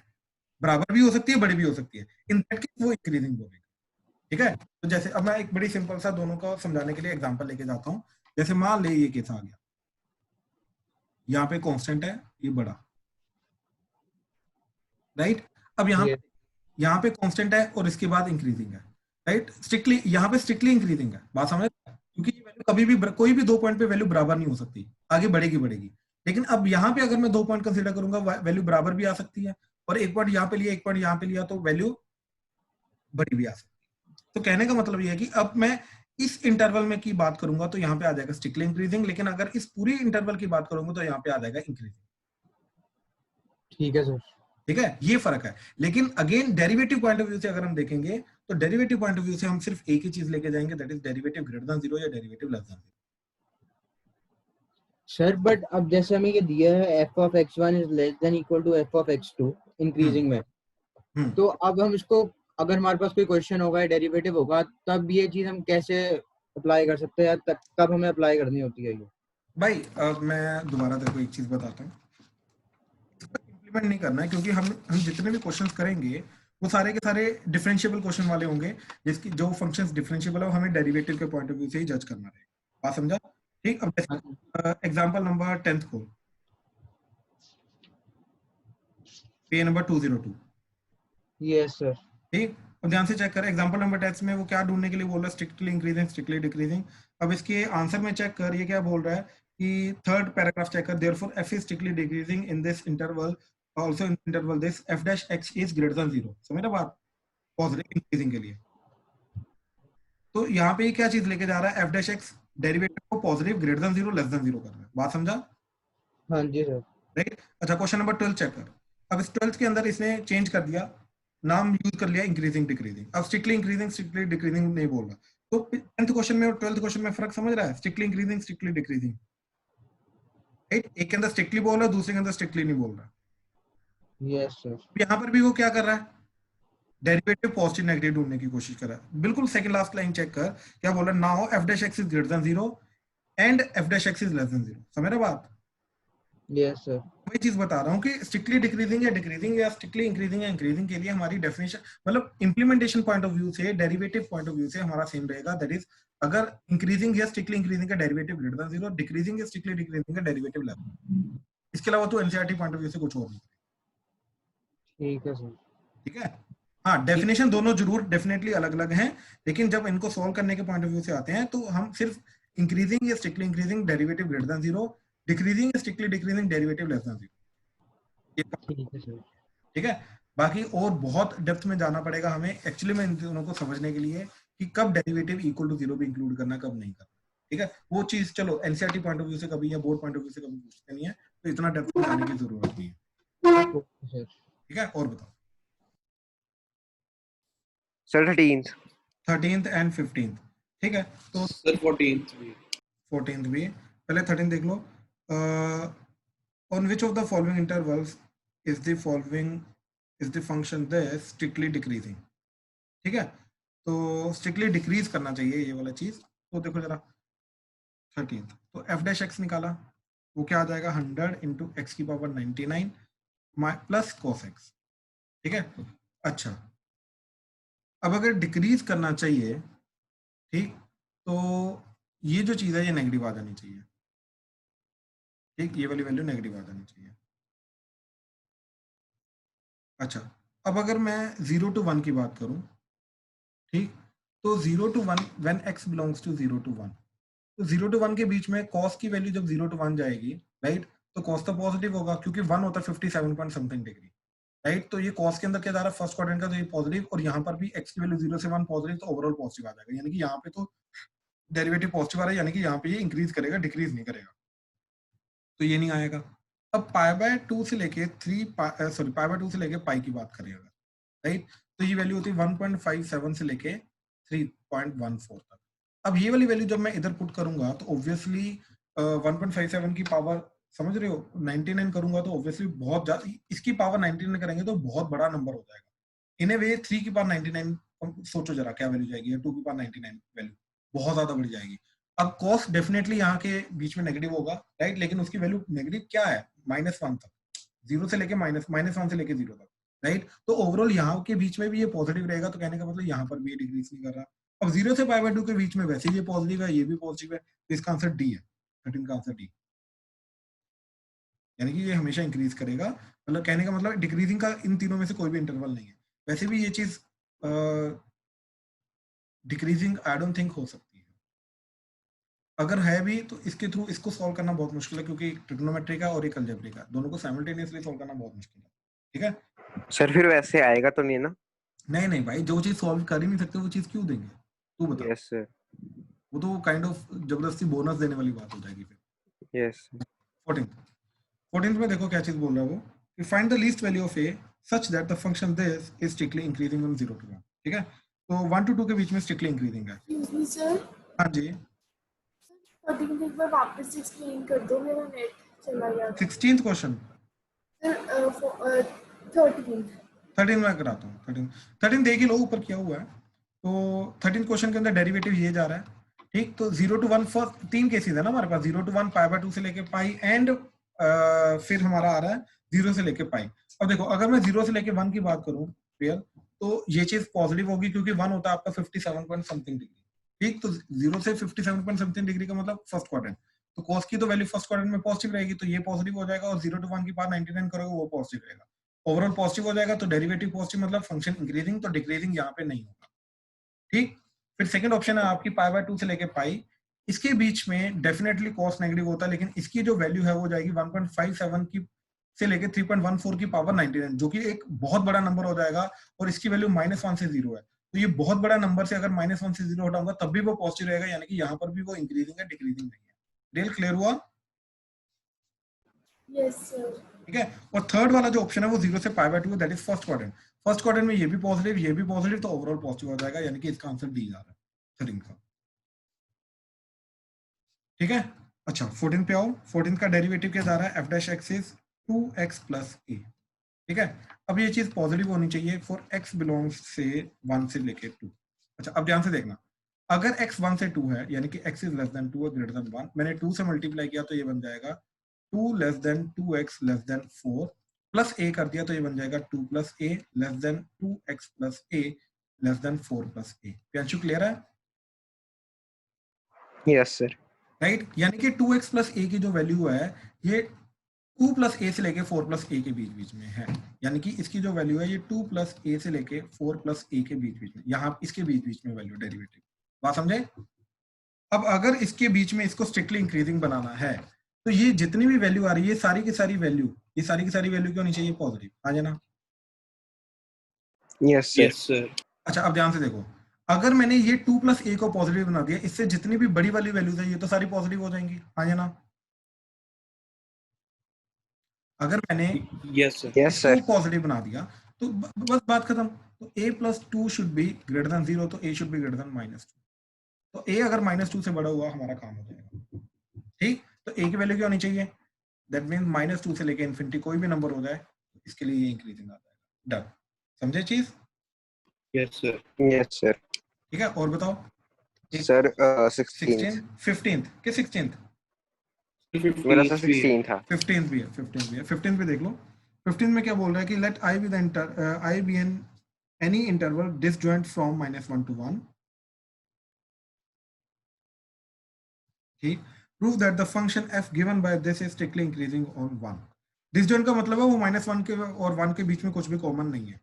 बराबर भी हो सकती है बड़ी भी हो सकती है, इन दैट केस वो इंक्रीजिंग बोलेगा, ठीक है। तो जैसे अब मैं एक बड़ी सिंपल सा दोनों को समझाने के लिए एग्जांपल लेके जाता हूं। जैसे मान ले ये केस आ गया, यहाँ पे कांस्टेंट है ये बड़ा, राइट। अब यहाँ पे कांस्टेंट है और इसके बाद इंक्रीजिंग है, राइट। स्ट्रिक्टली यहाँ पे स्ट्रिक्टली इंक्रीजिंग है, बात समझ, क्योंकि ये वैल्यू कभी भी कोई भी 2 पॉइंट पे वैल्यू बराबर नहीं हो सकती, आगे बढ़ेगी। लेकिन अब यहाँ पे अगर मैं 2 पॉइंट कंसीडर करूंगा, वैल्यू बराबर भी आ सकती है, और एक पॉइंट यहाँ पे लिया एक पॉइंट यहाँ पे लिया तो वैल्यू बड़ी भी आ सकती है। तो कहने का मतलब ये है कि अब मैं इस इंटरवल में की बात करूंगा तो यहाँ पे आ जाएगा स्ट्रिक्टली इंक्रीजिंग, लेकिन अगर इस पूरी इंटरवल की बात करूंगा तो यहाँ पे आ जाएगा इंक्रीजिंग, ठीक है सर। ठीक है, ये फर्क है। लेकिन again derivative point of view से अगर हम देखेंगे तो डेरिवेटिव पॉइंट ऑफ व्यू से हम सिर्फ एक ही चीज लेके जाएंगे, that is derivative greater than 0 या derivative less than 0। Sir but अब जैसे हमें ये दिया है f of x1 is less than equal to f of x2 increasing में, तो अब हम इसको, अगर हमारे पास कोई क्वेश्चन होगा या डेरिवेटिव होगा, तब ये चीज हम कैसे अप्लाई कर सकते हैं, या कब हमें अप्लाई करनी होती है ये? भाई अब मैं दोबारा तेरे को एक चीज बताता हूँ, इंप्लीमेंट नहीं करना है, क्योंकि हम जितने भी क्वेश्चंस करेंगे वो सारे के सारे डिफरेंशिएबल क्वेश्चन वाले होंगे, जिसकी जो फंक्शंस डिफरेंशिएबल है हमें डेरिवेटिव के पॉइंट ऑफ व्यू से ही जज करना है, बात समझा, ठीक। अब एग्जांपल नंबर 10 को, पेज नंबर 202, यस सर, ठीक। अब ध्यान से चेक कर, एग्जांपल नंबर 10 में वो क्या ढूंढने के लिए बोल रहा है? Strictly increasing strictly decreasing. अब इसके आंसर में चेक कर, ये क्या बोल रहा है कि थर्ड पैराग्राफ चेक कर, therefore f is strictly decreasing in this interval, also in interval this f dash x is greater than 0। समझ रहे बात, पॉजिटिव इंक्रीजिंग के लिए। तो यहाँ पे क्या चीज लेके जा रहा है? f dash x डेरिवेटिव को positive greater than 0 less than 0 कर रहा है, बात समझा? हाँ जी सर। राइट। अच्छा क्वेश्चन नंबर 12 चेक कर, अब इस 12 के अंदर इसने चेंज कर दिया, नाम यूज कर लिया इंक्रीजिंग डिक्रीजिंग, अब स्ट्रिक्टली इंक्रीजिंग स्ट्रिक्टली डिक्रीजिंग नहीं बोल रहा। तो 10th क्वेश्चन में और 12th क्वेश्चन में फर्क समझ रहा है? Strictly increasing strictly decreasing, right. एक के अंदर स्ट्रिक्टली बोल रहा है, दूसरे के अंदर स्ट्रिक्टली नहीं बोल रहा। Yes sir. यहाँ पर भी वो क्या कर रहा है? डेरिवेटिव पॉजिटिव नेगेटिव ढूंढने की कोशिश कर रहा है। बिल्कुल सेकंड लास्ट लाइन चेक कर, क्या बोल रहा है? Now f dash x is greater than 0 and f dash x is less than 0। समझ रहे बात? Yes sir. वही चीज बता रहा हूँ कि स्ट्रिक्टली डिक्रीजिंग या डिक्रीजिंग या स्ट्रिक्टली इंक्रीजिंग या इंक्रीजिंग के लिए हमारी डेफिनेशन, मतलब इंप्लीमेंटेशन पॉइंट ऑफ व्यू से, डेरिवेटिव पॉइंट ऑफ व्यू से हमारा सेम रहेगा, दैट इज अगर इंक्रीजिंग या स्ट्रिक्टली इंक्रीजिंग का डेरिवेटिव ग्रेटर देन 0, डिक्रीजिंग या स्ट्रिक्टली डिक्रीजिंग का डेरिवेटिव लेस। इसके अलावा तो एनसीईआरटी पॉइंट ऑफ व्यू से कुछ और नहीं। ठीक है सर। ठीक है, हाँ डेफिनेशन दोनों जरूर डेफिनेटली अलग अलग हैं, लेकिन जब इनको सॉल्व करने के पॉइंट ऑफ व्यू से आते हैं तो हम सिर्फ इंक्रीजिंग या strictly increasing derivative greater than 0, decreasing या strictly decreasing derivative less than 0। ठीक है सर। ठीक है, बाकी और बहुत डेप्थ में जाना पड़ेगा हमें एक्चुअली में इन दोनों को समझने के लिए कि कब डेरिवेटिव इक्वल टू 0 भी इंक्लूड करना, कब नहीं करना। ठीक है, वो चीज चलो एनसीईआरटी पॉइंट ऑफ व्यू से कभी या बोर्ड पॉइंट ऑफ व्यू से कभी पूछते नहीं है, तो इतना डेप्थ में जाने की जरूरत नहीं है। ठीक है, और बताओ सर 13th एंड 15th। ठीक है, तो सर 14th भी पहले 13 देख लो। On which of the following intervals is the function this strictly decreasing. ठीक है, तो स्ट्रिक्टली डिक्रीज करना चाहिए ये वाला चीज। तो देखो जरा 13th, तो f डैश x निकाला, वो क्या आ जाएगा 100 इंटू एक्स की पावर 99 प्लस cos x। ठीक है। अच्छा, अब अगर डिक्रीज करना चाहिए, ठीक, तो ये जो चीज है ये नेगेटिव आ जानी चाहिए, ठीक, ये वाली वैल्यू नेगेटिव आ जानी चाहिए। अच्छा, अब अगर मैं 0 to 1 की बात करूं, ठीक, तो 0 to 1 when x belongs to 0 to 1, तो 0 to 1 के बीच में cos की वैल्यू जब 0 to 1 जाएगी, राइट, तो cos तो पॉजिटिव होगा क्योंकि 1 होता है 57 पॉइंट समथिंग डिग्री, राइट, तो ये cos के अंदर क्या जा रहा है फर्स्ट क्वाड्रेंट का, तो ये पॉजिटिव, और यहाँ पर भी x की वैल्यू 0 से 1 पॉजिटिव, तो ओवरऑल पॉजिटिव आ जाएगा, यानी कि यहाँ पे तो डेरिवेटिव पॉजिटिव आ रहा है, यानी कि यहाँ पे ये इंक्रीज करेगा, डिक्रीज नहीं करेगा, तो ये नहीं आएगा। अब π/2 से लेके 3 π/2 से लेके पाई की बात करें अगर, राइट, तो ये वैल्यू होती है 1.57 से लेके 3.14 तक। अब ये वाली वैल्यू जब मैं इधर पुट करूंगा तो ऑब्वियसली 1.57 की पावर, समझ रहे हो, 99 करूंगा तो ऑब्वियसली बहुत ज्यादा, इसकी पावर 99 करेंगे तो बहुत बड़ा नंबर हो जाएगा। इन ए वे 3 की पावर 99, सोचो जरा क्या वैल्यू जाएगी, 2 की पावर 99 वैल्यू बहुत ज्यादा बढ़ जाएगी। अब कॉस्ट डेफिनेटली यहाँ के बीच में नेगेटिव होगा, राइट, लेकिन उसकी वैल्यू नेगेटिव क्या है, -1 तक, 0 से लेके -1 से लेके 0 तक, राइट, तो ओवरऑल यहाँ के बीच में भी ये पॉजिटिव रहेगा, तो कहने का मतलब यहाँ पर भी डिक्रीज नहीं कर रहा। अब 0 से π/2 के बीच में वैसे ये पॉजिटिव है, ये भी पॉजिटिव है, तो इसका आंसर डी है, 13 का आंसर डी, यानी कि ये हमेशा इंक्रीज करेगा, मतलब कहने का मतलब डिक्रीजिंग का इन तीनों में से कोई भी इंटरवल नहीं है। वैसे भी ये चीज डिक्रीजिंग आई डोंट थिंक हो सकती है, अगर है भी तो इसके थ्रू इसको सॉल्व करना बहुत मुश्किल है, क्योंकि ट्रिग्नोमेट्री का और एक अलजेब्रिक का, दोनों को साइमल्टेनियसली सॉल्व करना बहुत मुश्किल है, ठीक है। सर फिर वैसे आएगा तो नहीं ना? नहीं भाई, जो चीज सॉल्व कर ही नहीं सकते वो चीज क्यों देंगे, तू बता। Yes sir. वो तो काइंड ऑफ जबरदस्ती बोनस देने वाली बात हो जाएगी फिर। यस। 14th में देखो क्या चीज बोल रहा है वो, कि find the least value of a such that the function this is strictly increasing from 0 to 1, ठीक है, तो 1 to 2 के बीच में strictly increasing है। सर हाँ जी, 13 एक बार वापस एक्सप्लेन कर दो, मेरा नेट चला गया। 16th क्वेश्चन सर 13 मैं कराता हूँ। 13 देख ही लो, ऊपर किया हुआ है। तो 13 क्वेश्चन के अंदर डेरिवेटिव ये जा रहा है, ठीक, तो 0 to 1 फर्स्ट 3 केसेस है ना हमारे पास, 0 to 1 π/2 से लेके पाई, एंड फिर हमारा आ रहा है 0 से लेके पाई। अब देखो, अगर मैं 0 से लेके 1 की बात करूं रियल, तो ये चीज पॉजिटिव होगी क्योंकि 1 होता है आपका 57 पॉइंट समथिंग डिग्री, ठीक, तो 0 से 57 पॉइंट समथिंग डिग्री का मतलब फर्स्ट क्वाड्रेंट, तो cos की तो वैल्यू फर्स्ट क्वाड्रेंट में पॉजिटिव रहेगी, तो ये पॉजिटिव हो जाएगा, और 0 to 1 की पावर 99 करोगे वो पॉजिटिव रहेगा, ओवरऑल पॉजिटिव हो जाएगा, तो डेरिवेटिव पॉजिटिव मतलब फंक्शन इंक्रीजिंग, तो डिक्रीजिंग यहाँ पे नहीं होगा, ठीक। फिर सेकंड ऑप्शन है आपकी π/2 से लेके पाई, इसके बीच में डेफिनेटली कॉस नेगेटिव होता है, लेकिन इसकी जो वैल्यू है वो जाएगी 1.57 की से लेके 3.14 की पावर 99, जो कि एक बहुत बड़ा नंबर हो जाएगा, और इसकी वैल्यू -1 से 0 है, तो ये बहुत बड़ा नंबर से अगर -1 से 0 हटाऊंगा तब भी वो पॉजिटिव रहेगा, यानी कि यहाँ पर भी वो इंक्रीजिंग है, डिक्रीजिंग नहीं है। रियल क्लियर हुआ? Yes sir. ठीक है, और थर्ड वाला जो ऑप्शन है वो 0 से π/2 है, that is first quadrant. First quadrant में ये भी पॉजिटिव, तो ओवरऑल पॉजिटिव हो जाएगा, यानी कि इसका आंसर डी आ रहा है 13 का, ठीक है। अच्छा 14 पे आओ। 14 का डेरिवेटिव क्या जा रहा है, f' इज 2x + a, ठीक है। अब ये चीज पॉजिटिव होनी चाहिए फॉर x बिलोंग्स से 1 से लेके 2। अच्छा अब ध्यान से देखना, अगर x 1 से 2 है, यानी कि x इज लेस देन 2 और ग्रेटर देन 1, मैंने 2 से मल्टीप्लाई किया तो ये बन जाएगा 2 less than 2x less than 4 plus a कर दिया तो ये बन जाएगा 2 + a less than 2x + a less than 4 + a। Priyanshu clear है? Yes sir. राइट, यानी कि 2x + a की जो वैल्यू है ये 2 + a से लेके 4 + a के बीच में है, यानी कि इसकी जो वैल्यू है ये 2 + a से लेके 4 + a के बीच में, यहाँ इसके बीच में वैल्यू डेरिवेटिव, बात समझे? अब अगर इसके बीच में इसको स्ट्रिक्टली इंक्रीजिंग बनाना है तो ये जितनी भी वैल्यू आ रही है सारी की सारी वैल्यू क्यों होनी चाहिए, पॉजिटिव, आ जाना। Yes sir. अच्छा अब ध्यान से देखो, अगर मैंने ये 2 + a को पॉजिटिव बना दिया, इससे जितनी भी बड़ी वाली वैल्यूज है ये तो सारी पॉजिटिव हो जाएंगी, आ जाना। अगर मैंने यस सर पॉजिटिव बना दिया तो बस बात खत्म। तो a + 2 should be greater than 0, तो a should be greater than -2, तो a अगर -2 से बड़ा हुआ हमारा काम हो जाएगा, ठीक। तो a की वैल्यू क्या होनी चाहिए, दैट मींस -2 से लेके इनफिनिटी कोई भी नंबर हो जाए इसके लिए ये इंक्रीजिंग आ जाएगा। डन, समझे चीज? Yes sir. ठीक है, और बताओ सर 16th 15th के 16th मेरा तो 16 था। 15th भी है 15th भी देख लो। 15 में क्या बोल रहा है कि let I be an any interval disjoint from -1 to 1. ठीक, prove that the function f given by this is strictly increasing on 1. Disjoint का मतलब है वो -1 के और 1 के बीच में कुछ भी कॉमन नहीं है.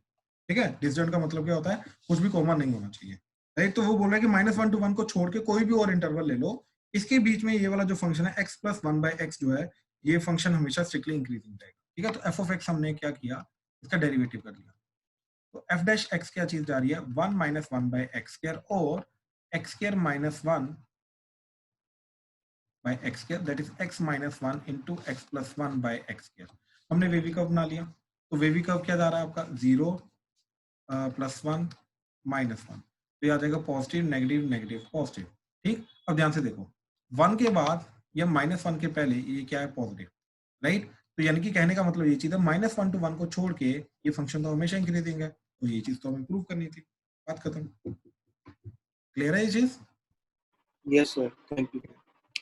ठीक है, डिसजॉइंट का मतलब क्या होता है, कुछ भी कॉमन नहीं होना चाहिए, राइट. तो वो बोल रहा है कि -1 to 1 को छोड़ के कोई भी और इंटरवल ले लो, इसके बीच में ये वाला जो फंक्शन है x + 1/x जो है, ये फंक्शन हमेशा स्ट्रिक्टली इंक्रीजिंग रहेगा. ठीक है, तो f of x हमने क्या किया, इसका डेरिवेटिव कर लिया. तो f डैश x क्या चीज जा रही है, 1 - 1/x² और x² - 1/x², that is x - 1 into x + 1/x². हमने वेवी कर्व बना लिया. तो वेवी कर्व क्या जा रहा है आपका, 0 + 1 -1. तो ये आ जाएगा पॉजिटिव नेगेटिव नेगेटिव पॉजिटिव. ठीक, अब ध्यान से देखो, 1 के बाद या -1 के पहले ये क्या है, पॉजिटिव, राइट. तो यानी कि कहने का मतलब ये चीज है, -1 to 1 को छोड़ के ये फंक्शन तो हमेशा इंक्रीजिंग है. तो ये चीज तो हमें प्रूव करनी थी. बात खत्म. क्लियर है ये चीज? Yes sir, thank you.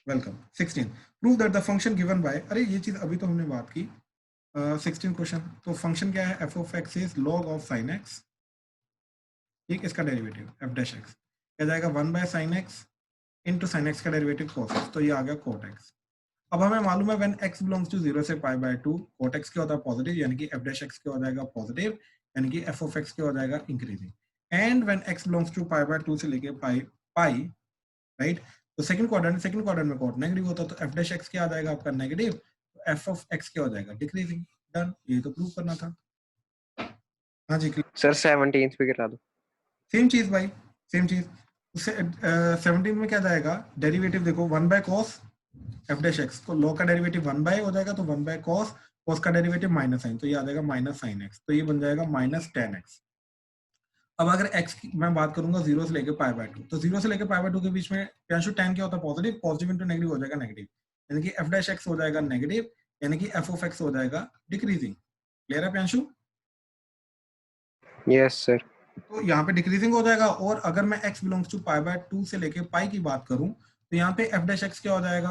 Welcome. 16, prove that the function given by, अरे ये चीज अभी तो हमने बात की. 16 क्वेश्चन. तो फंक्शन क्या है, f of x is log of sin x. ठीक, इसका डेरिवेटिव f डैश x क्या जाएगा, 1/sin x into sin x का डेरिवेटिव cos x. तो ये आ गया cot x. अब हमें मालूम है when x belongs to 0 से π/2 cot x क्या होता है, पॉजिटिव, यानी कि f डैश x क्या हो जाएगा, पॉजिटिव, यानी कि f of x क्या हो जाएगा, increasing. And when x belongs to π/2 से लेके पाई, राइट. तो सेकंड क्वाड्रेंट में cot नेगेटिव होता है, तो f डैश x क्या आ जाएगा आपका, नेगेटिव. तो f of x क्या हो जाएगा, डिक्रीजिंग. डन, ये तो प्रूव करना था. हाँ जी सर 17 पे गिरा दो. सेम चीज भाई, सेम चीज. 17 में क्या जाएगा, डेरिवेटिव देखो, 1/cos f डैश x को log का डेरिवेटिव 1/ हो जाएगा, तो 1/cos, cos का डेरिवेटिव -sin, तो ये आ जाएगा -sin x. तो ये बन जाएगा -tan x. अब अगर x की मैं बात करूंगा 0 से लेके π/2, तो 0 से लेके π/2 के बीच में प्यांशु tan क्या होता है, पॉजिटिव, पॉजिटिव इंटू नेगेटिव हो जाएगा नेगेटिव, यानी कि f डैश x हो जाएगा नेगेटिव, यानी कि f of x हो जाएगा डिक्रीजिंग. क्लियर है प्यांशु? Yes sir. तो यहाँ पे डिक्रीजिंग हो जाएगा. और अगर मैं x बिलोंग्स टू π/2 से लेके पाई की बात करूं, तो यहाँ पे f डैश x क्या हो जाएगा,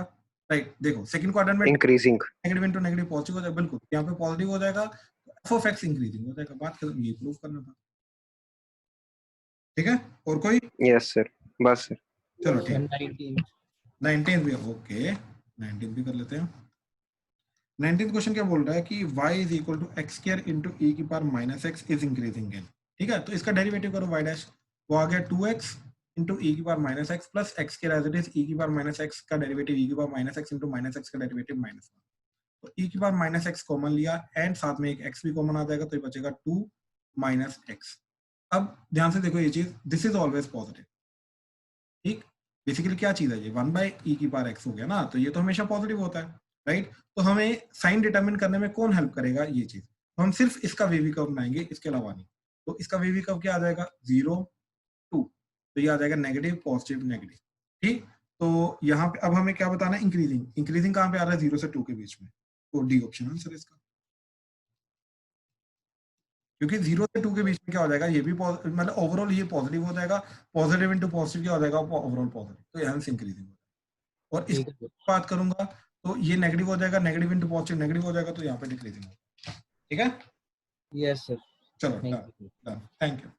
राइट. देखो सेकंड क्वाड्रेंट में increasing, negative into negative positive हो जाएगा, बिल्कुल यहाँ पे पॉजिटिव हो जाएगा, f of x इंक्रीजिंग हो जाएगा. बात करें, ये प्रूव करना था. ठीक है, और कोई? यस सर, बस सर. चलो ठीक, 19 भी ओके, 19 भी कर लेते हैं. 19th क्वेश्चन क्या बोल रहा है कि y is equal to x² into e की power -x is increasing in. ठीक है, तो इसका डेरिवेटिव करो y डैश, वो आ गया 2x इंटू e की power -x plus x² as it is, e की पावर -x का डेरिवेटिव e की पावर -x इंटू -x का डेरिवेटिव -1. तो e की पावर -x कॉमन लिया एंड साथ में एक x भी कॉमन आ जाएगा, तो ये बचेगा 2 - x. अब ध्यान से देखो ये चीज, दिस इज ऑलवेज पॉजिटिव. ठीक, बेसिकली क्या चीज है ये, 1/e की पावर x हो गया ना, तो ये तो हमेशा पॉजिटिव होता है, राइट. तो हमें साइन डिटरमिन करने में कौन हेल्प करेगा, ये चीज. तो हम सिर्फ इसका वेवी कर्व बनाएंगे, इसके अलावा नहीं. तो इसका वेवी कर्व क्या आ जाएगा, 0 2, तो ये आ जाएगा नेगेटिव पॉजिटिव नेगेटिव. ठीक, तो यहाँ पे अब हमें क्या बताना है, इंक्रीजिंग. इंक्रीजिंग कहाँ पे आ रहा है, 0 से 2 के बीच में, तो डी ऑप्शन आंसर इसका. क्योंकि 0 से 2 के बीच में क्या हो जाएगा, ये भी मतलब ओवरऑल ये पॉजिटिव हो जाएगा, पॉजिटिव इंटू पॉजिटिव क्या हो जाएगा, ओवरऑल पॉजिटिव, तो यहाँ से इंक्रीजिंग हो जाएगा. और इस बात करूंगा तो ये नेगेटिव हो जाएगा, नेगेटिव इंटू पॉजिटिव नेगेटिव हो जाएगा, तो यहाँ पे डिक्रीजिंग होगा. ठीक है, यस सर. चलो डन, थैंक यू.